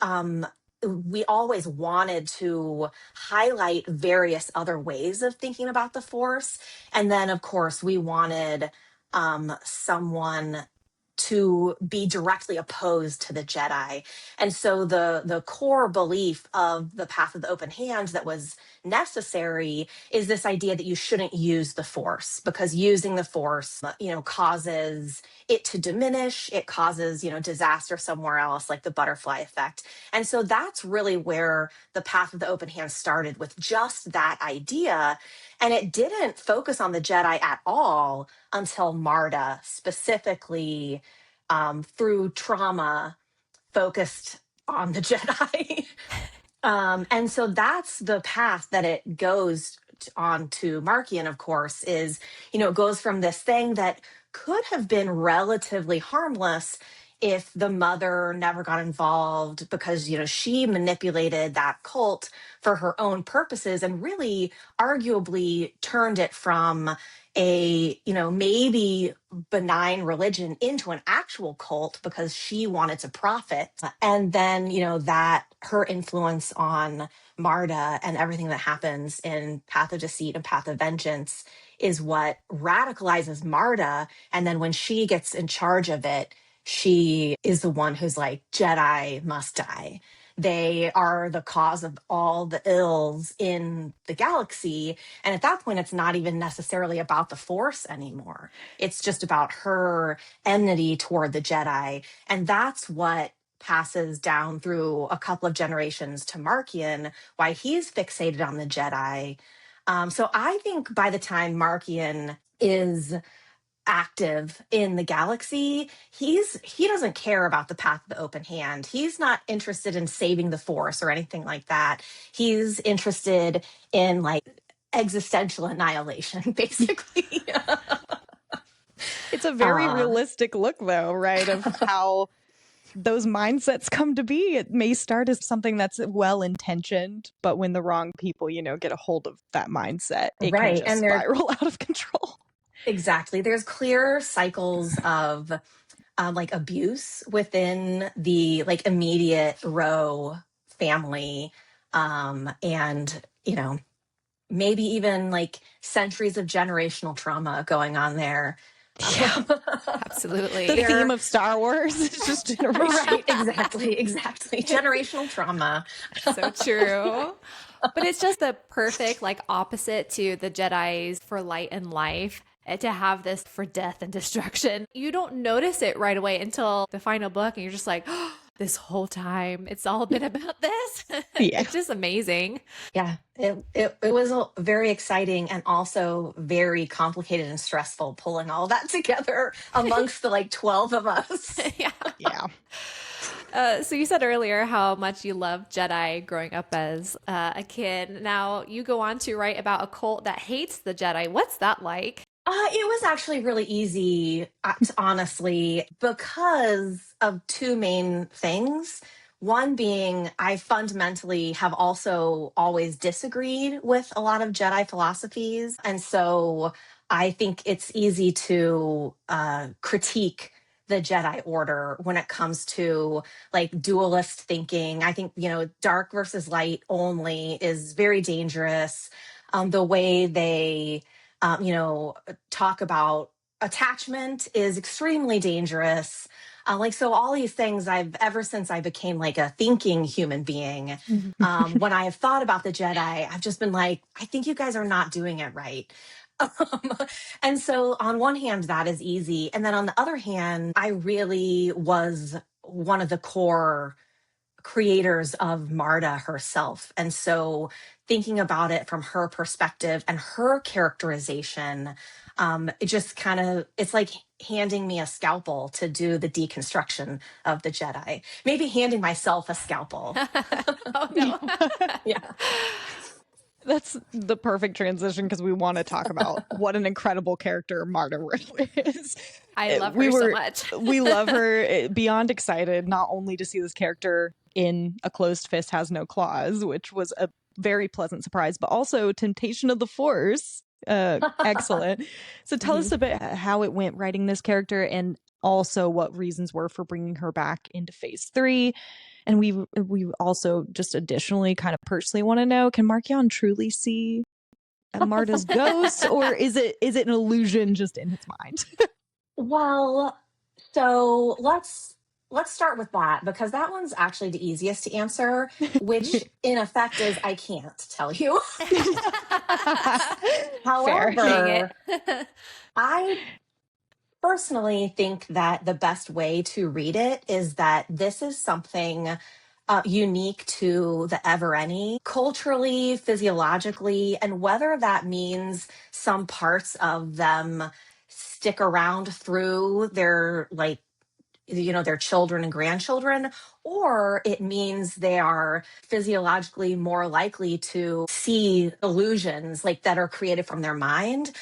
um, we always wanted to highlight various other ways of thinking about the Force. And then, of course, we wanted someone to be directly opposed to the Jedi. And so the core belief of the Path of the Open Hand that was necessary is this idea that you shouldn't use the Force, because using the Force, causes it to diminish. It causes, disaster somewhere else, like the butterfly effect. And so that's really where the Path of the Open Hand started, with just that idea. And it didn't focus on the Jedi at all until Marta, specifically through trauma, focused on the Jedi. And so that's the path that it goes on to. Markian, of course, is, it goes from this thing that could have been relatively harmless if the mother never got involved, because, she manipulated that cult for her own purposes and really arguably turned it from a, maybe benign religion into an actual cult because she wanted to profit. And then, that her influence on Marta and everything that happens in Path of Deceit and Path of Vengeance is what radicalizes Marta. And then when she gets in charge of it, she is the one who's like, Jedi must die. They are the cause of all the ills in the galaxy. And at that point, it's not even necessarily about the Force anymore. It's just about her enmity toward the Jedi. And that's what passes down through a couple of generations to Markian, why he's fixated on the Jedi. So I think by the time Markian is active in the galaxy, he doesn't care about the Path of the Open Hand. He's not interested in saving the Force or anything like that. He's interested in like existential annihilation, basically. It's a very realistic look, though, right? Of how those mindsets come to be. It may start as something that's well-intentioned, but when the wrong people, get a hold of that mindset, it can just spiral out of control. Exactly. There's clear cycles of like abuse within the like immediate Roe family, and maybe even like centuries of generational trauma going on there. Yeah, absolutely. The theme of Star Wars is just generational. Right, exactly. Generational trauma. So true. But it's just the perfect like opposite to the Jedi's for light and life, to have this for death and destruction. You don't notice it right away until the final book, and you're just like, oh, this whole time it's all been about this. Yeah. It's just amazing. Yeah, it was very exciting and also very complicated and stressful pulling all that together amongst the like 12 of us. Yeah. So you said earlier how much you loved Jedi growing up as a kid. Now you go on to write about a cult that hates the Jedi. What's that like? It was actually really easy, honestly, because of two main things. One being, I fundamentally have also always disagreed with a lot of Jedi philosophies. And so I think it's easy to critique the Jedi Order when it comes to like dualist thinking. I think, dark versus light only is very dangerous. The way they talk about attachment is extremely dangerous. So all these things ever since I became like a thinking human being, when I have thought about the Jedi, I've just been like, I think you guys are not doing it right. And so on one hand, that is easy. And then on the other hand, I really was one of the core creators of Marta herself. And so thinking about it from her perspective and her characterization, It just kind of, it's like handing me a scalpel to do the deconstruction of the Jedi. Maybe handing myself a scalpel. Oh no. Yeah. That's the perfect transition because we want to talk about what an incredible character Marta really is. I love her so much. We love her, beyond excited, not only to see this character in A Closed Fist Has No Claws, which was a very pleasant surprise, but also Temptation of the Force. Excellent. So tell us a bit how it went writing this character, and also what reasons were for bringing her back into phase 3. And we also just additionally kind of personally want to know, can Markion truly see Marta's ghost, or is it an illusion just in his mind? Well, so let's start with that, because that one's actually the easiest to answer, which in effect is I can't tell you. However, I personally think that the best way to read it is that this is something unique to the Evereni, culturally, physiologically, and whether that means some parts of them stick around through their, like, their children and grandchildren, or it means they are physiologically more likely to see illusions like that are created from their mind.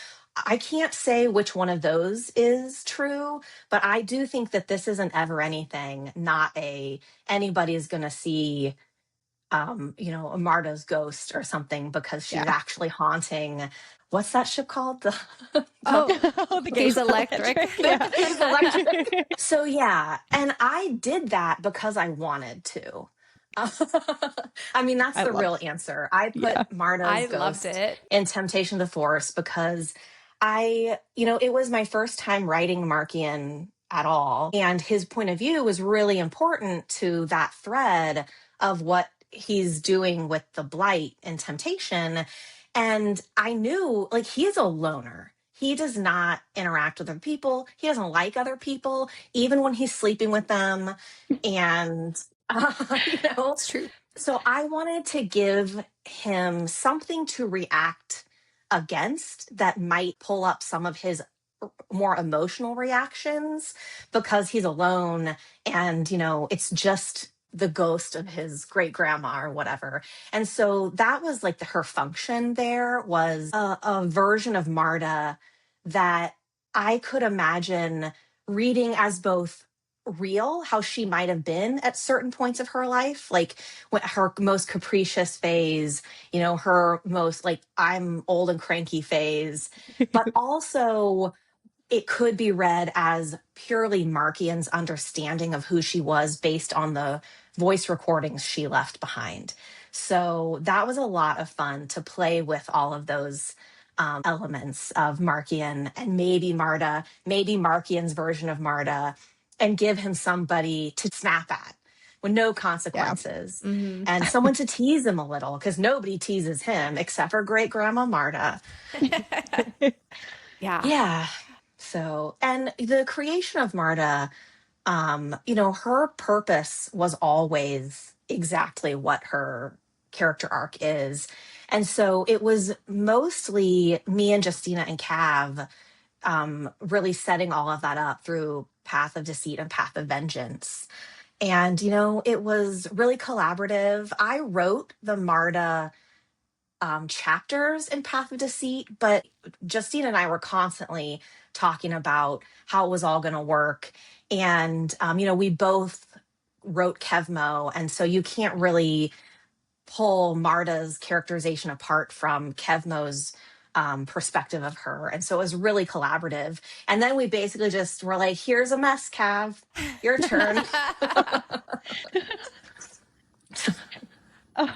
I can't say which one of those is true, but I do think that this is an ever anything, not a anybody is going to see Marta's ghost or something because she's actually haunting. What's that ship called? The Gaze Electric. Gaze Electric. So yeah, and I did that because I wanted to. I mean, that's the real answer. I put Marta's ghost in Temptation of the Force because it was my first time writing Markian at all. And his point of view was really important to that thread of what he's doing with the blight and temptation. And I knew, like, he's a loner. He does not interact with other people. He doesn't like other people, even when he's sleeping with them. And, It's true. So I wanted to give him something to react against that might pull up some of his more emotional reactions, because he's alone and, it's just the ghost of his great grandma or whatever. And so that was like her function there, was a version of Marta that I could imagine reading as both real, how she might have been at certain points of her life, like when her most capricious phase, her most like I'm old and cranky phase, but also it could be read as purely Markian's understanding of who she was based on the voice recordings she left behind. So that was a lot of fun to play with all of those elements of Markian and maybe Marta, maybe Markian's version of Marta, and give him somebody to snap at with no consequences and someone to tease him a little, because nobody teases him except for great grandma Marta. Yeah. So, and the creation of Marta, her purpose was always exactly what her character arc is. And so it was mostly me and Justina and Cav really setting all of that up through Path of Deceit and Path of Vengeance. And, it was really collaborative. I wrote the Marta chapters in Path of Deceit, but Justine and I were constantly talking about how it was all going to work. And, we both wrote Kevmo. And so you can't really pull Marta's characterization apart from Kevmo's perspective of her. And so it was really collaborative. And then we basically just were like, here's a mess, Cav, your turn.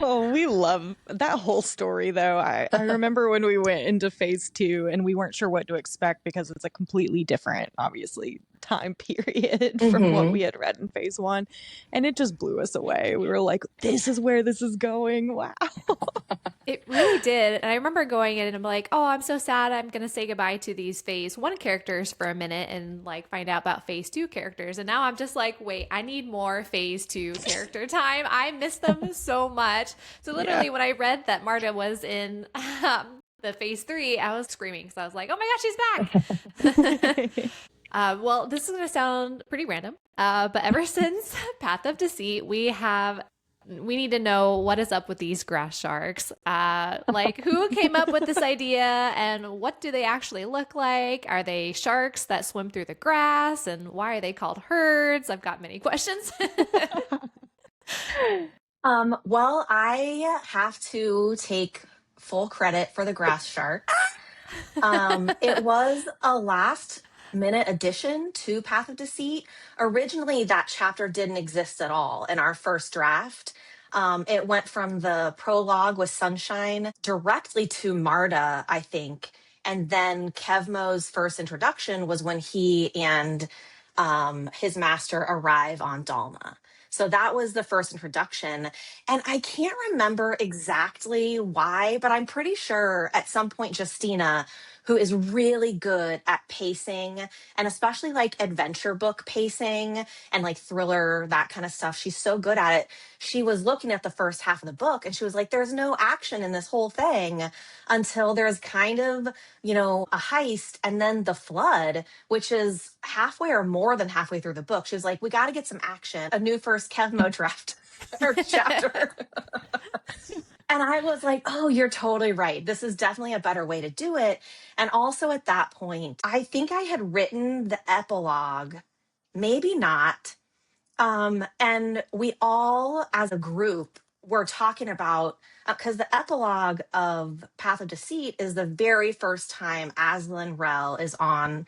Oh, we love that whole story, though. I remember when we went into phase 2 and we weren't sure what to expect because it's a completely different, obviously, time period from what we had read in phase 1. And it just blew us away. We were like, this is where this is going. Wow. It really did. And I remember going in and I'm like, oh, I'm so sad. I'm going to say goodbye to these phase 1 characters for a minute and like find out about phase 2 characters. And now I'm just like, wait, I need more phase 2 character time. I miss them so much. So literally when I read that Marta was in the phase 3, I was screaming because I was like, oh my gosh, she's back. Well, this is going to sound pretty random, but ever since Path of Deceit, we need to know what is up with these grass sharks. Like, who came up with this idea and what do they actually look like? Are they sharks that swim through the grass? And why are they called herds? I've got many questions. Well, I have to take full credit for the grass sharks. It was a last minute addition to Path of Deceit. Originally, that chapter didn't exist at all in our first draft. It went from the prologue with Sunshine directly to Marta, I think. And then Kevmo's first introduction was when he and his master arrive on Dalma. So that was the first introduction. And I can't remember exactly why, but I'm pretty sure at some point Justina, who is really good at pacing and especially like adventure book pacing and like thriller, that kind of stuff. She's so good at it. She was looking at the first half of the book and she was like, there's no action in this whole thing until there's kind of, a heist and then the flood, which is halfway or more than halfway through the book. She was like, we got to get some action. A new first Kevmo draft or chapter. And I was like, oh, you're totally right. This is definitely a better way to do it. And also at that point, I think I had written the epilogue, maybe not. And we all, as a group, were talking about, because the epilogue of Path of Deceit is the very first time Aslan Rel is on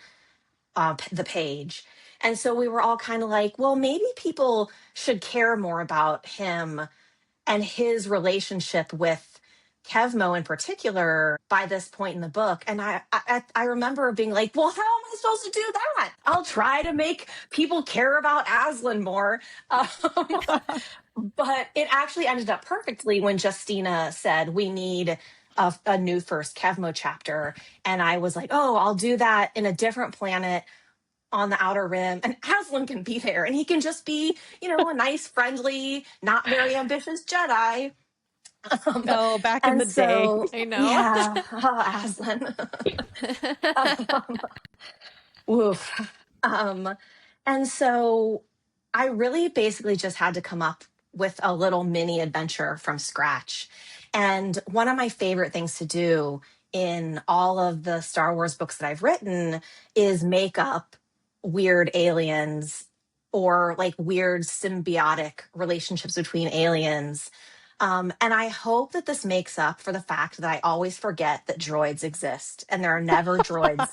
the page. And so we were all kind of like, well, maybe people should care more about him and his relationship with Kevmo in particular by this point in the book. And I remember being like, well, how am I supposed to do that? I'll try to make people care about Aslan more. But it actually ended up perfectly when Justina said, we need a new first Kevmo chapter. And I was like, oh, I'll do that in a different planet on the Outer Rim, and Aslan can be there, and he can just be, a nice, friendly, not very ambitious Jedi. Oh, back in And the day. so, I know. yeah, Aslan. Woof. And so I really basically just had to come up with a little mini adventure from scratch. And one of my favorite things to do in all of the Star Wars books that I've written is make up weird aliens or like weird symbiotic relationships between aliens. And I hope that this makes up for the fact that I always forget that droids exist and there are never droids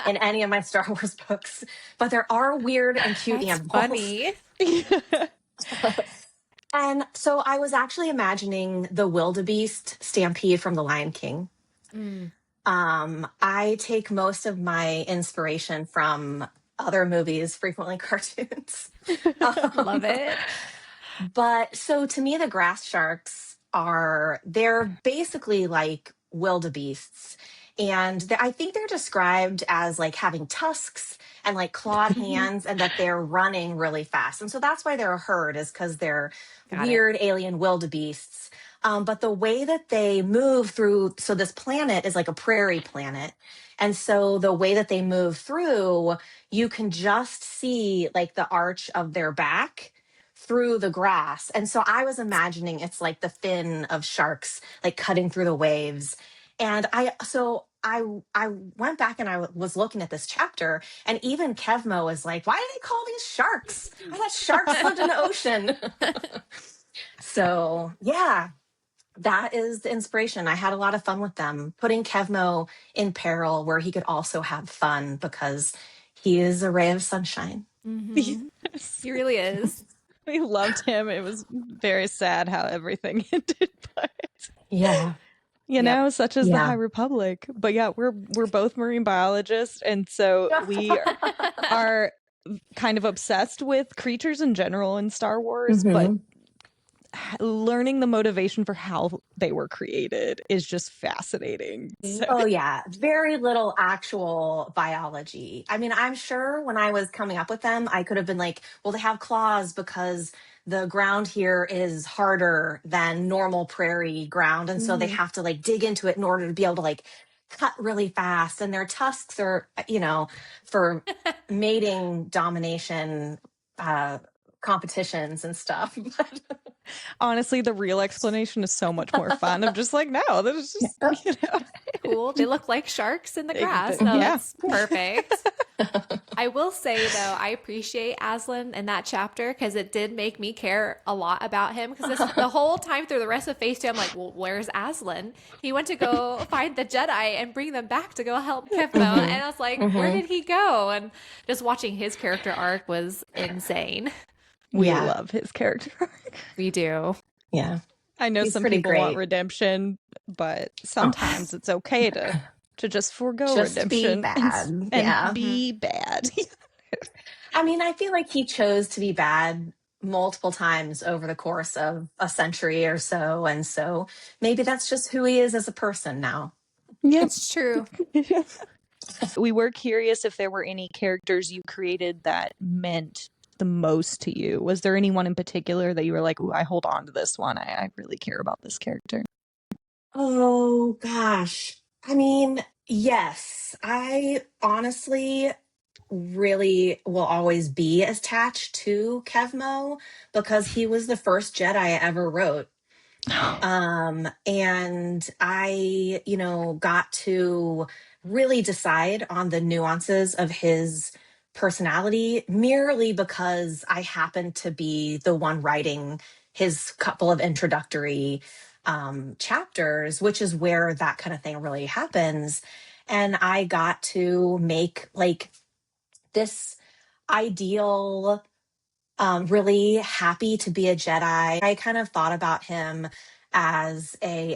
in any of my Star Wars books, but there are weird and cute That's animals. funny. And so I was actually imagining the wildebeest Stampede from The Lion King. I take most of my inspiration from other movies, frequently cartoons. Love it. But so to me, the grass sharks they're basically like wildebeests. And I think they're described as like having tusks and like clawed hands and that they're running really fast. And so that's why they're a herd, is because they're Got weird alien wildebeests. But the way that they move through, so this planet is like a prairie planet. And so the way that they move through, you can just see like the arch of their back through the grass. And so I was imagining it's like the fin of sharks, like cutting through the waves. And I went back and I was looking at this chapter, and even Kevmo was like, why do they call these sharks? I thought sharks lived in the ocean. So yeah, that is the inspiration. I had a lot of fun with them, putting Kevmo in peril where he could also have fun because he is a ray of sunshine. He really is. We loved him. It was very sad how everything ended, but Yeah. such as the Yeah. High Republic. But yeah, we're both marine biologists, and so we are kind of obsessed with creatures in general in Star Wars, but learning the motivation for how they were created is just fascinating. So. Oh yeah, very little actual biology. I mean, I'm sure when I was coming up with them, I could have been like, well, they have claws because the ground here is harder than normal prairie ground, and so they have to like dig into it in order to be able to like cut really fast, and their tusks are, for mating domination competitions and stuff. Honestly, the real explanation is so much more fun. I'm just like, no, this is just, Cool. They look like sharks in the grass. Yeah. No, that's perfect. I will say though, I appreciate Aslan in that chapter because it did make me care a lot about him. Because the whole time through the rest of Phase 2, I'm like, well, where's Aslan? He went to go find the Jedi and bring them back to go help Kevmo. And I was like, where did he go? And just watching his character arc was insane. We love his character arc. We do. Yeah. I know He's some pretty people want great. redemption, but sometimes it's okay to just forego Just be redemption bad. and be bad. I mean, I feel like he chose to be bad multiple times over the course of a century or so. And so maybe that's just who he is as a person now. Yeah, It's true. We were curious if there were any characters you created that meant the most to you. Was there anyone in particular that you were like, ooh, I hold on to this one. I really care about this character. Oh, gosh. I mean, yes, I honestly really will always be attached to Kevmo because he was the first Jedi I ever wrote. And I, got to really decide on the nuances of his personality merely because I happened to be the one writing his couple of introductory chapters, which is where that kind of thing really happens. And I got to make like this ideal, really happy to be a Jedi. I kind of thought about him as a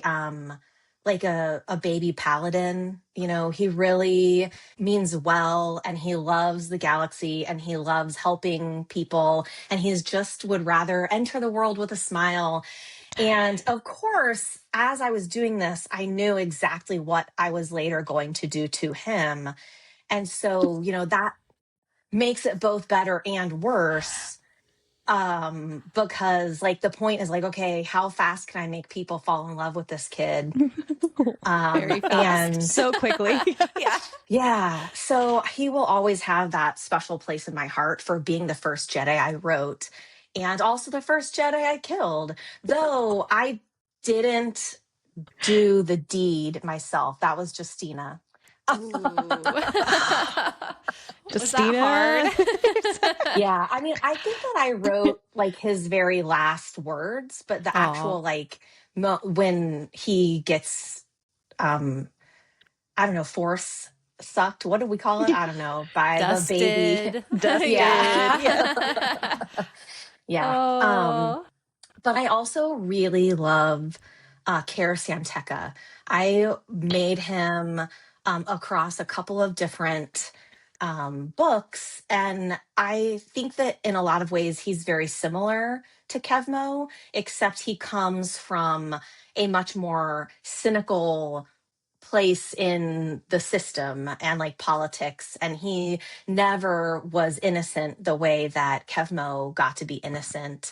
baby paladin. He really means well, and he loves the galaxy, and he loves helping people, and he's just would rather enter the world with a smile. And of course, as I was doing this, I knew exactly what I was later going to do to him. And so, that makes it both better and worse, because like the point is like, okay, how fast can I make people fall in love with this kid? Very fast. And So quickly. yeah, so he will always have that special place in my heart for being the first Jedi I wrote, and also the first Jedi I killed, though I didn't do the deed myself. That was Justina. Was that hard? Yeah, I mean, I think that I wrote like his very last words, but the actual like when he gets I don't know, force sucked, what do we call it? I don't know, by the baby. Dusted. Yeah. Yeah. Oh. But I also really love Kara Samteka. I made him across a couple of different books, and I think that in a lot of ways he's very similar to Kevmo, except he comes from a much more cynical place in the system and like politics, and he never was innocent the way that Kevmo got to be innocent.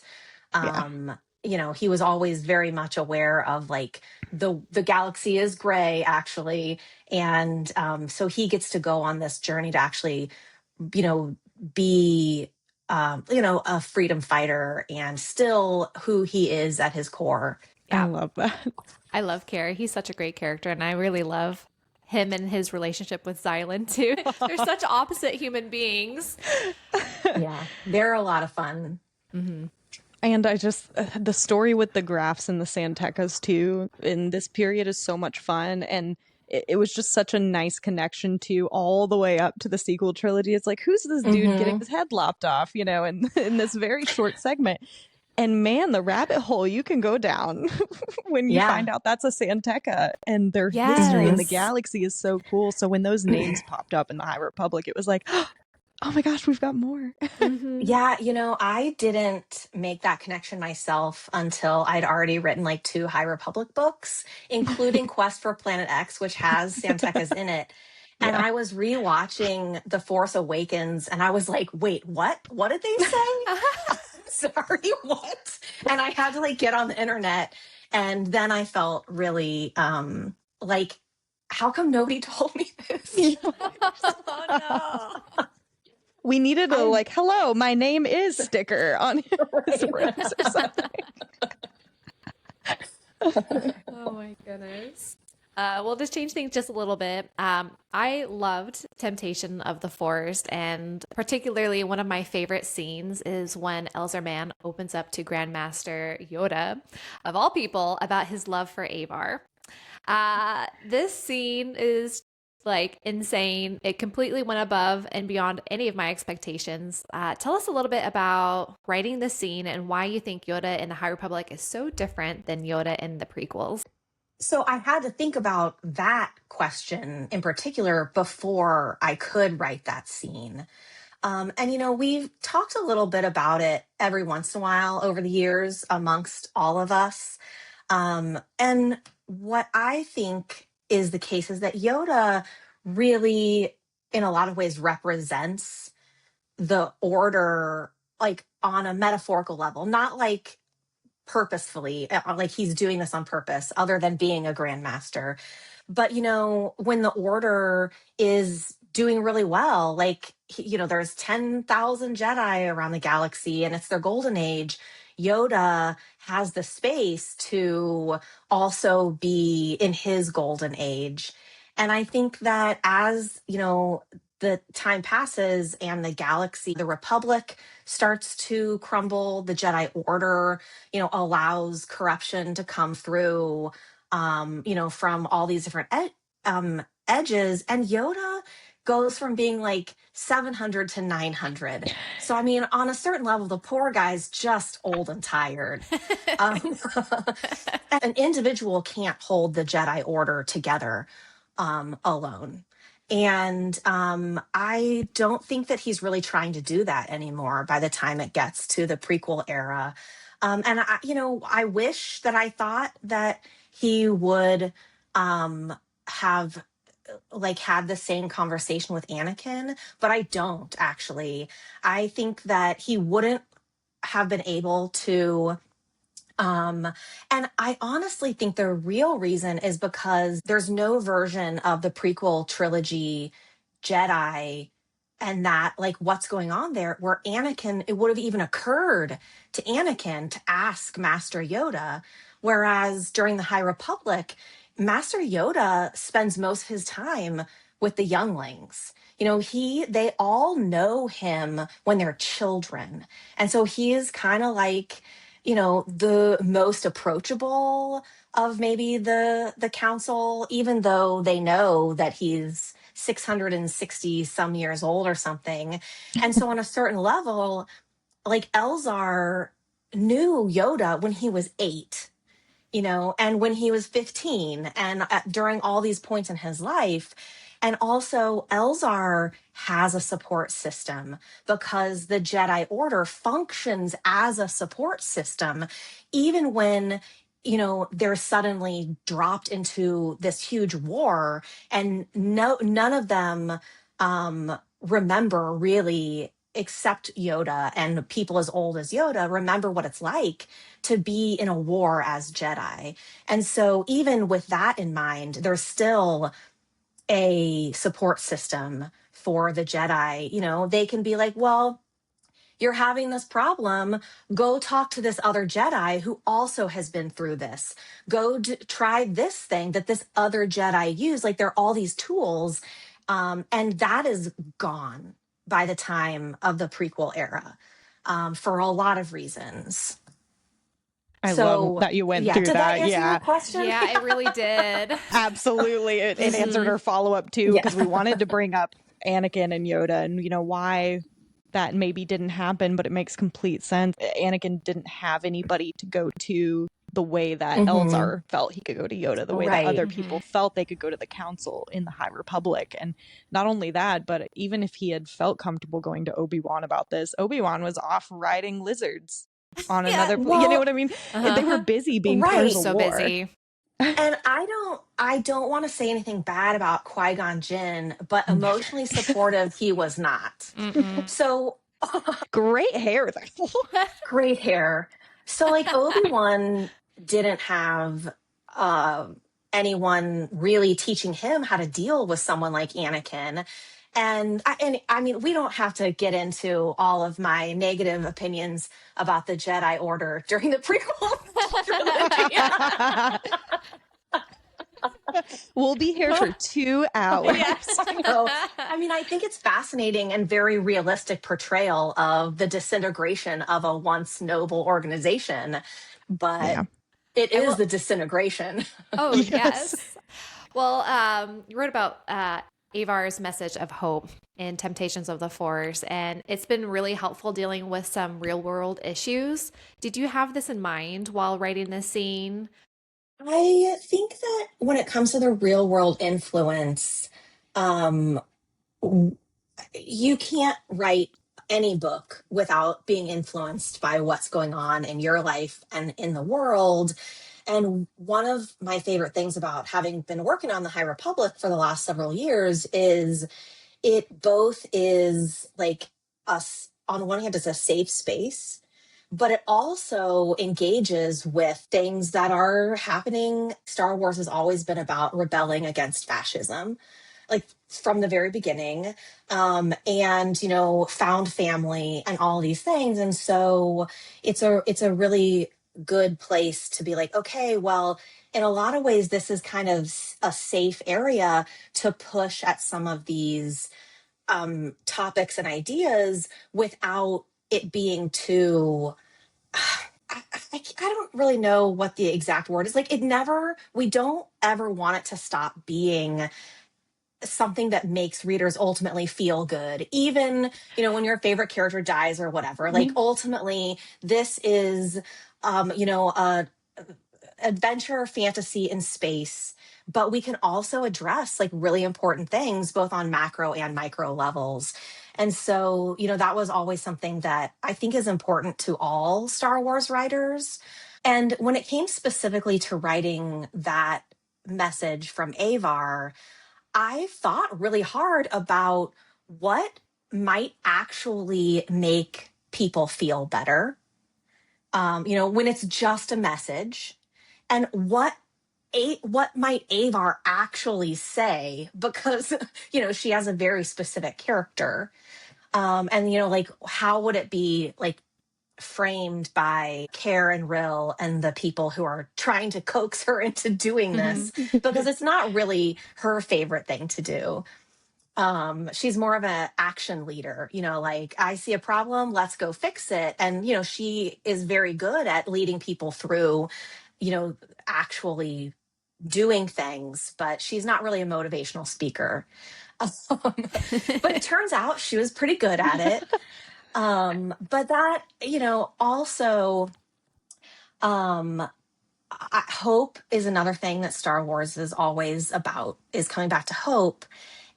He was always very much aware of like the galaxy is gray actually, and so he gets to go on this journey to actually be a freedom fighter and still who he is at his core. I love that. I love Carrie. He's such a great character, and I really love him and his relationship with Xylan too. They're such opposite human beings. Yeah, they're a lot of fun. Mm-hmm. And I just, the story with the Graphs and the Santekas too in this period is so much fun. And it was just such a nice connection to all the way up to the sequel trilogy. It's like, who's this dude getting his head lopped off, in this very short segment? And man, the rabbit hole you can go down when you find out that's a Santeka, and their history in the galaxy is so cool. So when those names popped up in the High Republic, it was like, oh my gosh, we've got more. Yeah, I didn't make that connection myself until I'd already written like 2 High Republic books, including Quest for Planet X, which has Santekas in it. And I was rewatching The Force Awakens, and I was like, wait, what? What did they say? Sorry, what? And I had to like get on the internet. And then I felt really like how come nobody told me this? Oh no. We needed a I- hello, my name is sticker on his ribs or something. Oh my goodness. Well, to change things just a little bit, I loved Temptation of the Forest, and particularly one of my favorite scenes is when Elzerman opens up to Grandmaster Yoda, of all people, about his love for Avar. This scene is like insane. It completely went above and beyond any of my expectations. Tell us a little bit about writing this scene and why you think Yoda in the High Republic is so different than Yoda in the prequels. So I had to think about that question in particular before I could write that scene. And, we've talked a little bit about it every once in a while over the years amongst all of us. And what I think is the case is that Yoda really, in a lot of ways, represents the order, like on a metaphorical level, not like purposefully, like he's doing this on purpose, other than being a grandmaster. But, when the order is doing really well, like, there's 10,000 Jedi around the galaxy and it's their golden age, Yoda has the space to also be in his golden age. And I think that as, the time passes and the galaxy, the Republic starts to crumble, the Jedi Order, allows corruption to come through, from all these different edges. And Yoda goes from being like 700 to 900. So, I mean, on a certain level, the poor guy's just old and tired. An individual can't hold the Jedi Order together alone. And I don't think that he's really trying to do that anymore by the time it gets to the prequel era. And I wish that I thought that he would have had the same conversation with Anakin, but I don't actually. I think that he wouldn't have been able to. And I honestly think the real reason is because there's no version of the prequel trilogy Jedi and that, like, what's going on there, where Anakin, it would have even occurred to Anakin to ask Master Yoda. Whereas during the High Republic, Master Yoda spends most of his time with the younglings. They all know him when they're children. And so he is kind of like, the most approachable of maybe the council, even though they know that he's 660 some years old or something. And so on a certain level, like Elzar knew Yoda when he was 8, and when he was 15 and during all these points in his life. And also, Elzar has a support system because the Jedi Order functions as a support system, even when, they're suddenly dropped into this huge war, and none of them remember really, except Yoda and people as old as Yoda, remember what it's like to be in a war as Jedi. And so even with that in mind, there's still a support system for the Jedi. They can be like, well, you're having this problem. Go talk to this other Jedi who also has been through this. Go try this thing that this other Jedi used. Like, there are all these tools. And that is gone by the time of the prequel era, for a lot of reasons. I love that you went through did that. Answer your question? Yeah, it really did. Absolutely. It answered our follow-up too, because we wanted to bring up Anakin and Yoda and, why that maybe didn't happen, but it makes complete sense. Anakin didn't have anybody to go to the way that Elzar felt he could go to Yoda, the way that other people felt they could go to the council in the High Republic. And not only that, but even if he had felt comfortable going to Obi-Wan about this, Obi-Wan was off riding lizards on another, you know what I mean? They were busy being part of the so war. busy. And I don't want to say anything bad about Qui-Gon Jinn, but emotionally supportive he was not. So great hair though. great hair. So like Obi-Wan didn't have anyone really teaching him how to deal with someone like Anakin. And I mean, we don't have to get into all of my negative opinions about the Jedi Order during the prequel trilogy. We'll be here for 2 hours. Yes, I know. I mean, I think it's fascinating and very realistic portrayal of the disintegration of a once noble organization, but Yeah. it is the disintegration. Oh, Yes. yes. Well, you wrote about Avar's message of hope in Temptations of the Force, and it's been really helpful dealing with some real world issues. Did you have this in mind while writing this scene? I think that when it comes to the real world influence, um, you can't write any book without being influenced by what's going on in your life and in the world. And one of my favorite things about having been working on the High Republic for the last several years is it both is like us, on the one hand, it's a safe space, but it also engages with things that are happening. Star Wars has always been about rebelling against fascism, like from the very beginning, and found family and all these things. And so it's a really good place to be like, okay, well, in a lot of ways, this is kind of a safe area to push at some of these topics and ideas without it being too I don't really know what the exact word is. Like, we don't ever want it to stop being something that makes readers ultimately feel good. Even, when your favorite character dies or whatever, like ultimately this is, a adventure fantasy in space, but we can also address like really important things both on macro and micro levels. And so, that was always something that I think is important to all Star Wars writers. And when it came specifically to writing that message from Avar, I thought really hard about what might actually make people feel better. When it's just a message, and what might Avar actually say, because she has a very specific character, and like how would it be like framed by Care and Rill and the people who are trying to coax her into doing this, because it's not really her favorite thing to do. She's more of an action leader, like I see a problem, let's go fix it. And she is very good at leading people through actually doing things, but she's not really a motivational speaker. But it turns out she was pretty good at it. But that, also, hope is another thing that Star Wars is always about, is coming back to hope.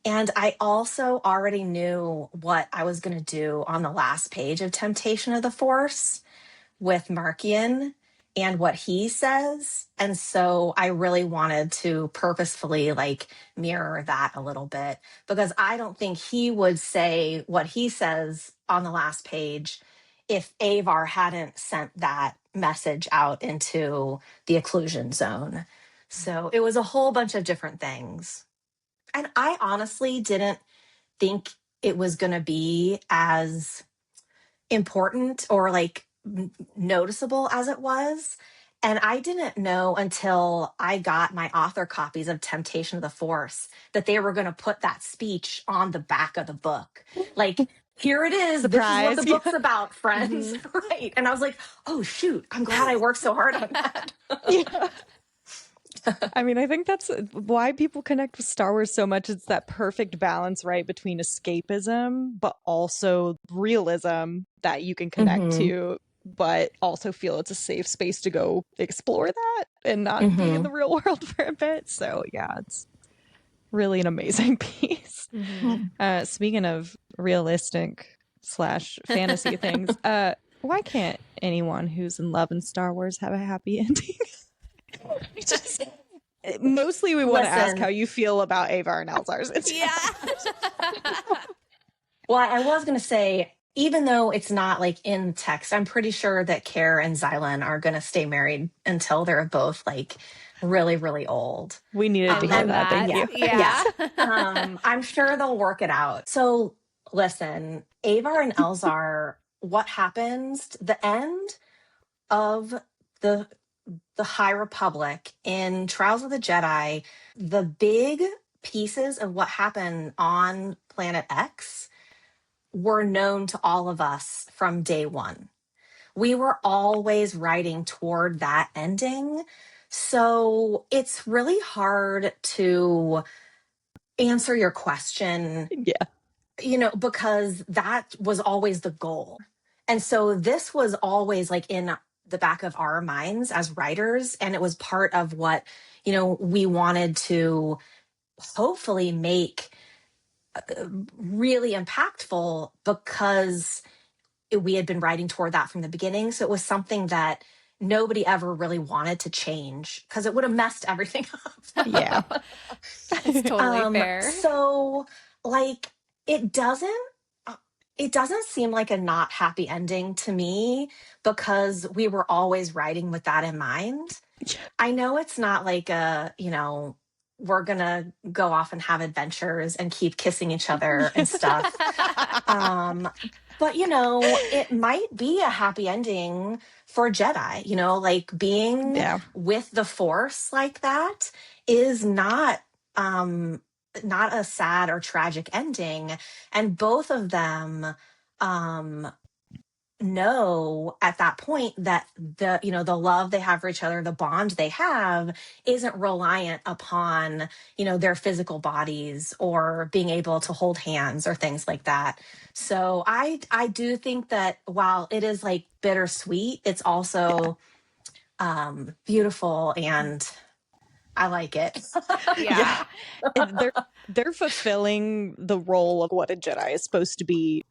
And I also already knew what I was going to do on the last page of Temptation of the Force with Markian and what he says. And so I really wanted to purposefully like mirror that a little bit, because I don't think he would say what he says on the last page if Avar hadn't sent that message out into the occlusion zone. So it was a whole bunch of different things. And I honestly didn't think it was going to be as important or like noticeable as it was. And I didn't know until I got my author copies of Temptation of the Force that they were going to put that speech on the back of the book. Like, here it is. Surprise. This is what the book's about, friends. Right. And I was like, oh, shoot, I'm glad I worked so hard on that. Yeah. I mean, I think that's why people connect with Star Wars so much. It's that perfect balance, right, between escapism, but also realism that you can connect to, but also feel it's a safe space to go explore that and not be in the real world for a bit. So, yeah, it's really an amazing piece. Speaking of realistic / fantasy things, why can't anyone who's in love in Star Wars have a happy ending? Mostly we want to ask how you feel about Avar and Elzar's. Well, I was going to say, even though it's not like in text, I'm pretty sure that Care and Xylan are going to stay married until they're both like really, really old. We needed to I hear love that. Thank that. you. Yeah. Yeah. I'm sure they'll work it out. So listen, Avar and Elzar, what happens, the end of the the High Republic in Trials of the Jedi, the big pieces of what happened on Planet X were known to all of us from day one. We were always writing toward that ending. So it's really hard to answer your question, Yeah. because that was always the goal. And so this was always like in the back of our minds as writers. And it was part of what, we wanted to hopefully make really impactful because we had been writing toward that from the beginning. So it was something that nobody ever really wanted to change because it would have messed everything up. Yeah. That's totally fair. So like it doesn't it doesn't seem like a not happy ending to me because we were always writing with that in mind. I know it's not like we're gonna go off and have adventures and keep kissing each other and stuff. But it might be a happy ending for Jedi, like being Yeah. with the Force like that is not a sad or tragic ending. And both of them know at that point that the love they have for each other, the bond they have isn't reliant upon their physical bodies or being able to hold hands or things like that. So I do think that while it is like bittersweet, it's also beautiful, and I like it. Yeah. And they're fulfilling the role of what a Jedi is supposed to be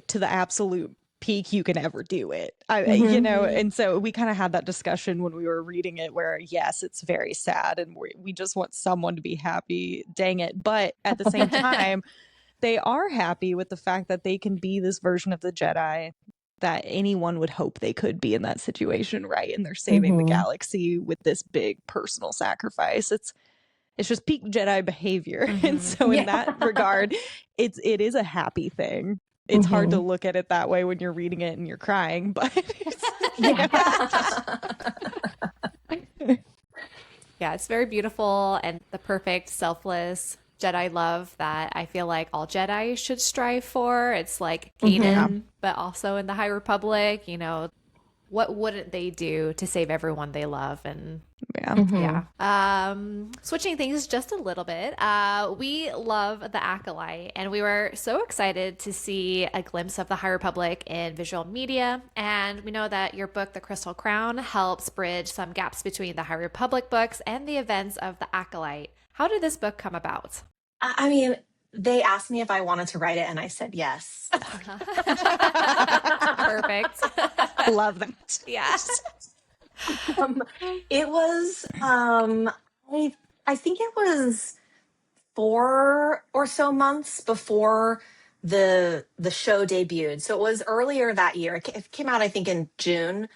to the absolute peak you can ever do it. And so we kind of had that discussion when we were reading it where yes, it's very sad and we just want someone to be happy, dang it, but at the same time they are happy with the fact that they can be this version of the Jedi that anyone would hope they could be in that situation, right? And they're saving the galaxy with this big personal sacrifice. It's just peak Jedi behavior. And so in that regard, it is a happy thing. It's hard to look at it that way when you're reading it and you're crying, but Yeah, it's very beautiful and the perfect selfless Jedi love that I feel like all Jedi should strive for. It's like Kanan, but also in the High Republic, what wouldn't they do to save everyone they love? And yeah. Switching things just a little bit. We love the Acolyte, and we were so excited to see a glimpse of the High Republic in visual media. And we know that your book, The Crystal Crown, helps bridge some gaps between the High Republic books and the events of the Acolyte. How did this book come about? I mean, they asked me if I wanted to write it, and I said yes. Perfect. love that. Yes. It was, I think it was 4 or so months before the show debuted. So it was earlier that year. It came out, I think, in June,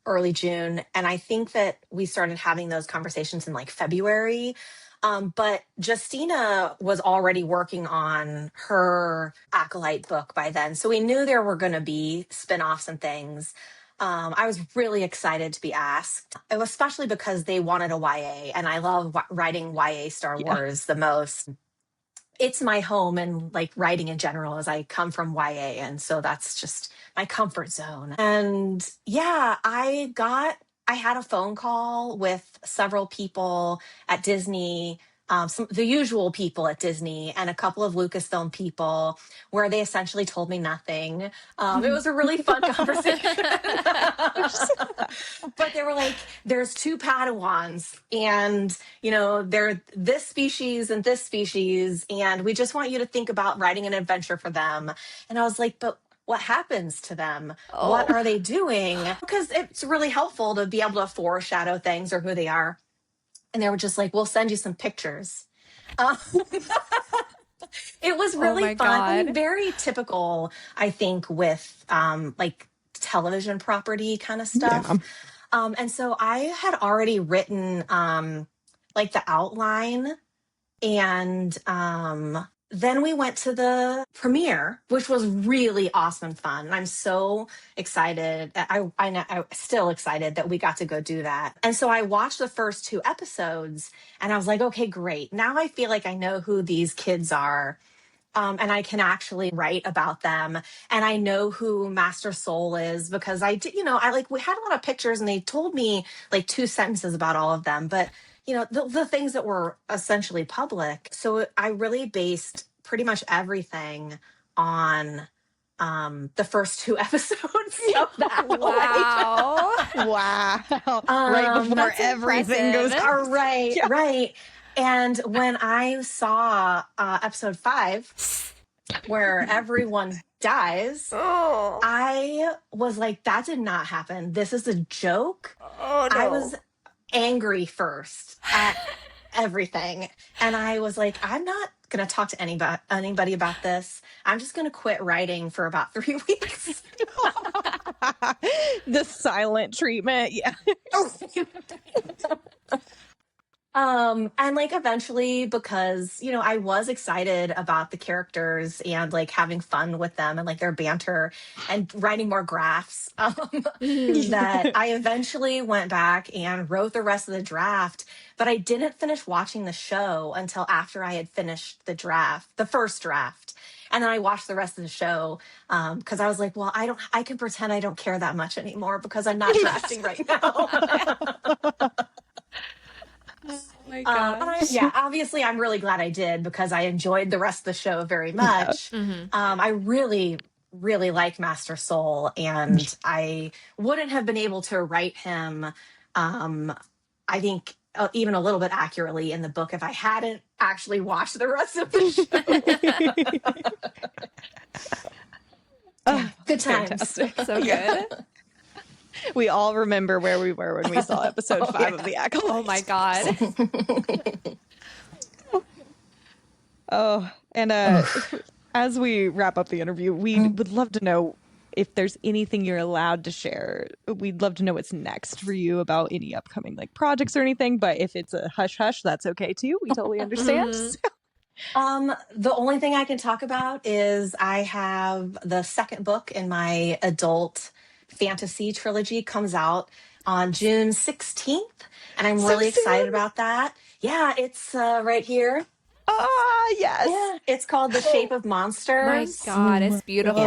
early June. And I think that we started having those conversations in like February. But Justina was already working on her Acolyte book by then. So we knew there were going to be spinoffs and things. I was really excited to be asked, especially because they wanted a YA, and I love writing YA Star Wars the most. It's my home and like writing in general as I come from YA. And so that's just my comfort zone. And yeah, I had a phone call with several people at Disney, the usual people at Disney, and a couple of Lucasfilm people where they essentially told me nothing. It was a really fun conversation. But they were like, there's 2 Padawans and, they're this species and this species. And we just want you to think about writing an adventure for them. And I was like, but what happens to them? What are they doing? Because it's really helpful to be able to foreshadow things or who they are. And they were just like, we'll send you some pictures. It was really fun. I mean, very typical, I think, with like television property kind of stuff. And so I had already written like the outline, and then we went to the premiere, which was really awesome and fun. And I'm so excited. I'm still excited that we got to go do that. And so I watched the first 2 episodes and I was like, okay, great. Now I feel like I know who these kids are. And I can actually write about them. And I know who Master Soul is because I did, we had a lot of pictures and they told me like 2 sentences about all of them. But, the things that were essentially public. So I really based pretty much everything on the first 2 episodes of that. Wow. Wow. Right before That's everything impressive. goes. Right, Yeah. right. And when I saw episode 5, where everyone dies, I was like, that did not happen. This is a joke. Oh, no. I was angry first at everything. And I was like, I'm not going to talk to anybody about this. I'm just going to quit writing for about 3 weeks. The silent treatment. Yeah. And like eventually, because, I was excited about the characters and like having fun with them and like their banter and writing more graphs, that I eventually went back and wrote the rest of the draft, but I didn't finish watching the show until after I had finished the first draft. And then I watched the rest of the show because I was like, well, I can pretend I don't care that much anymore because I'm not drafting right now. Oh my gosh. Obviously, I'm really glad I did because I enjoyed the rest of the show very much. I really, really like Master Soul, and I wouldn't have been able to write him, I think, even a little bit accurately in the book if I hadn't actually watched the rest of the show. Good times. Fantastic. So good. We all remember where we were when we saw episode 5 of The Acolyte. Oh my God. And as we wrap up the interview, we would love to know if there's anything you're allowed to share. We'd love to know what's next for you about any upcoming like projects or anything. But if it's a hush hush, that's okay too. We totally understand. The only thing I can talk about is I have the second book in my adult fantasy trilogy comes out on June 16th. And I'm really excited about that. Yeah, it's right here. Yes. Yeah, it's called The Shape of Monsters. My God, it's beautiful.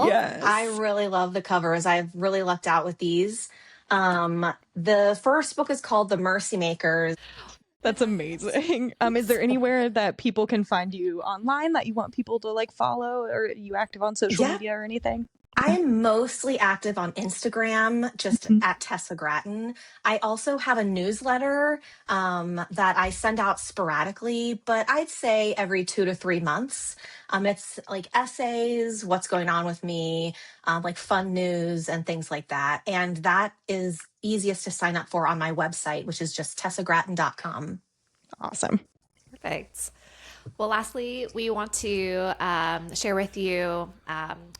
Yes. I really love the covers. I've really lucked out with these. The first book is called The Mercy Makers. That's amazing. Is there anywhere that people can find you online that you want people to like follow, or are you active on social media or anything? I'm mostly active on Instagram, just at Tessa Gratton. I also have a newsletter that I send out sporadically, but I'd say every 2 to 3 months. It's like essays, what's going on with me, like fun news and things like that. And that is easiest to sign up for on my website, which is just tessagratton.com. Awesome. Perfect. Well, lastly, we want to share with you.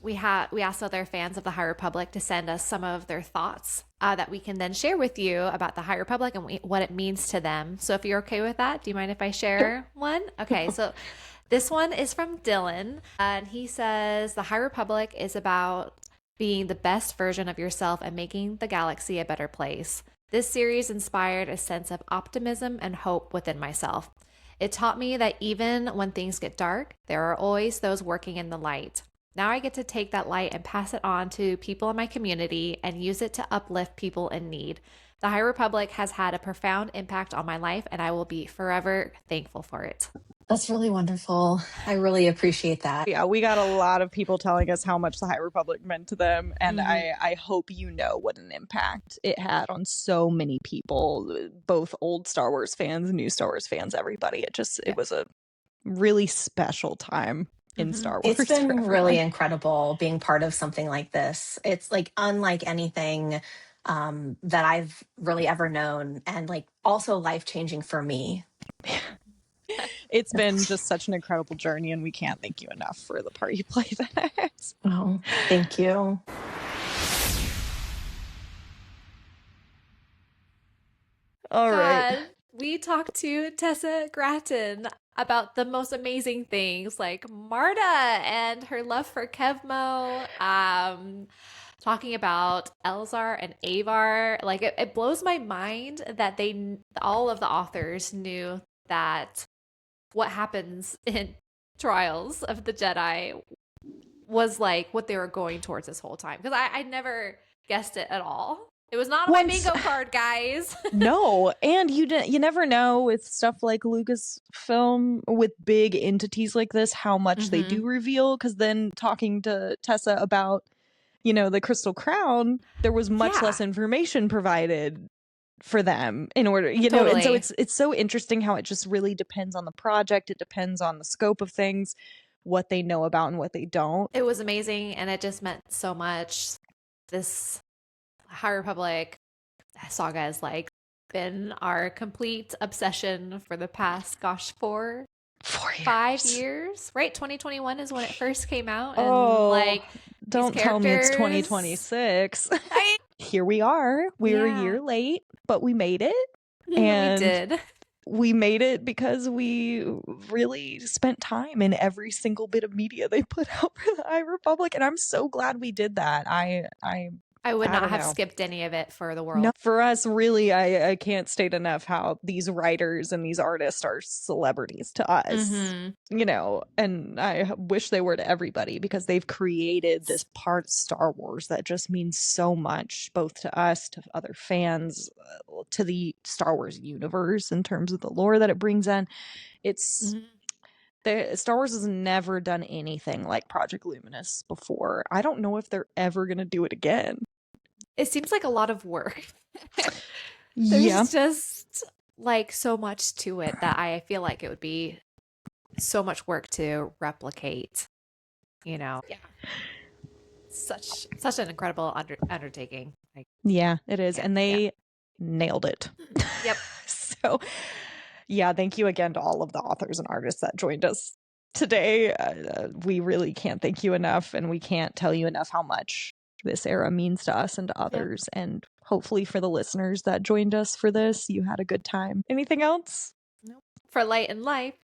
We asked other fans of the High Republic to send us some of their thoughts that we can then share with you about the High Republic and what it means to them. So, if you're okay with that, do you mind if I share one? Okay, so this one is from Dylan, and he says the High Republic is about being the best version of yourself and making the galaxy a better place. This series inspired a sense of optimism and hope within myself. It taught me that even when things get dark, there are always those working in the light. Now I get to take that light and pass it on to people in my community and use it to uplift people in need. The High Republic has had a profound impact on my life, and I will be forever thankful for it. That's really wonderful. I really appreciate that. Yeah, we got a lot of people telling us how much the High Republic meant to them, and I hope you know what an impact it had on so many people, both old Star Wars fans, new Star Wars fans, everybody. It was a really special time in Star Wars. It's been really incredible being part of something like this. It's like unlike anything that I've really ever known, and like also life-changing for me. It's been just such an incredible journey, and we can't thank you enough for the part you played in it. Oh, thank you. All right. God, we talked to Tessa Gratton about the most amazing things like Marta and her love for Kevmo, talking about Elzar and Avar. Like it blows my mind that all of the authors knew that what happens in Trials of the Jedi was like what they were going towards this whole time. Because I never guessed it at all. It was not on my bingo card, guys. No, and you never know with stuff like Lucasfilm with big entities like this how much they do reveal. Because then talking to Tessa about the Crystal Crown, there was much less information provided for them in order and so it's so interesting how it just really depends on the project. It depends on the scope of things, what they know about and what they don't. It was amazing, and it just meant so much. This High Republic saga has like been our complete obsession for the past 4 years. 5 years, right? 2021 is when it first came out, and like don't tell me it's 2026. Here we are. We're a year late, but we made it. And we did. We made it because we really spent time in every single bit of media they put out for the High Republic, and I'm so glad we did that. I would not have skipped any of it for the world. No, for us, really, I can't state enough how these writers and these artists are celebrities to us, and I wish they were to everybody because they've created this part of Star Wars that just means so much, both to us, to other fans, to the Star Wars universe in terms of the lore that it brings in. It's... Star Wars has never done anything like Project Luminous before. I don't know if they're ever going to do it again. It seems like a lot of work. There's just like so much to it that I feel like it would be so much work to replicate, Such an incredible undertaking. Yeah, it is. And they nailed it. Yep. So, thank you again to all of the authors and artists that joined us today. We really can't thank you enough, and we can't tell you enough how much this era means to us and to others. And hopefully for the listeners that joined us for this, you had a good time. Anything else? Nope. For Light and Life.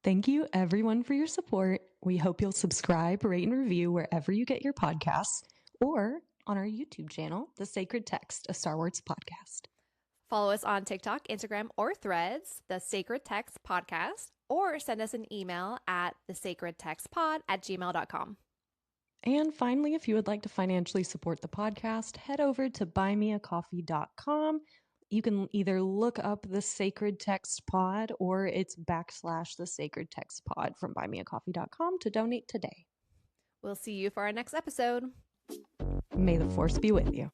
Thank you everyone for your support. We hope you'll subscribe, rate, and review wherever you get your podcasts, or on our YouTube channel, The Sacred Text, a Star Wars podcast. Follow us on TikTok, Instagram, or Threads, The Sacred Text Podcast, or send us an email at thesacredtextpod@gmail.com. And finally, if you would like to financially support the podcast, head over to buymeacoffee.com. You can either look up The Sacred Text Pod or it's / The Sacred Text Pod from buymeacoffee.com to donate today. We'll see you for our next episode. May the Force be with you.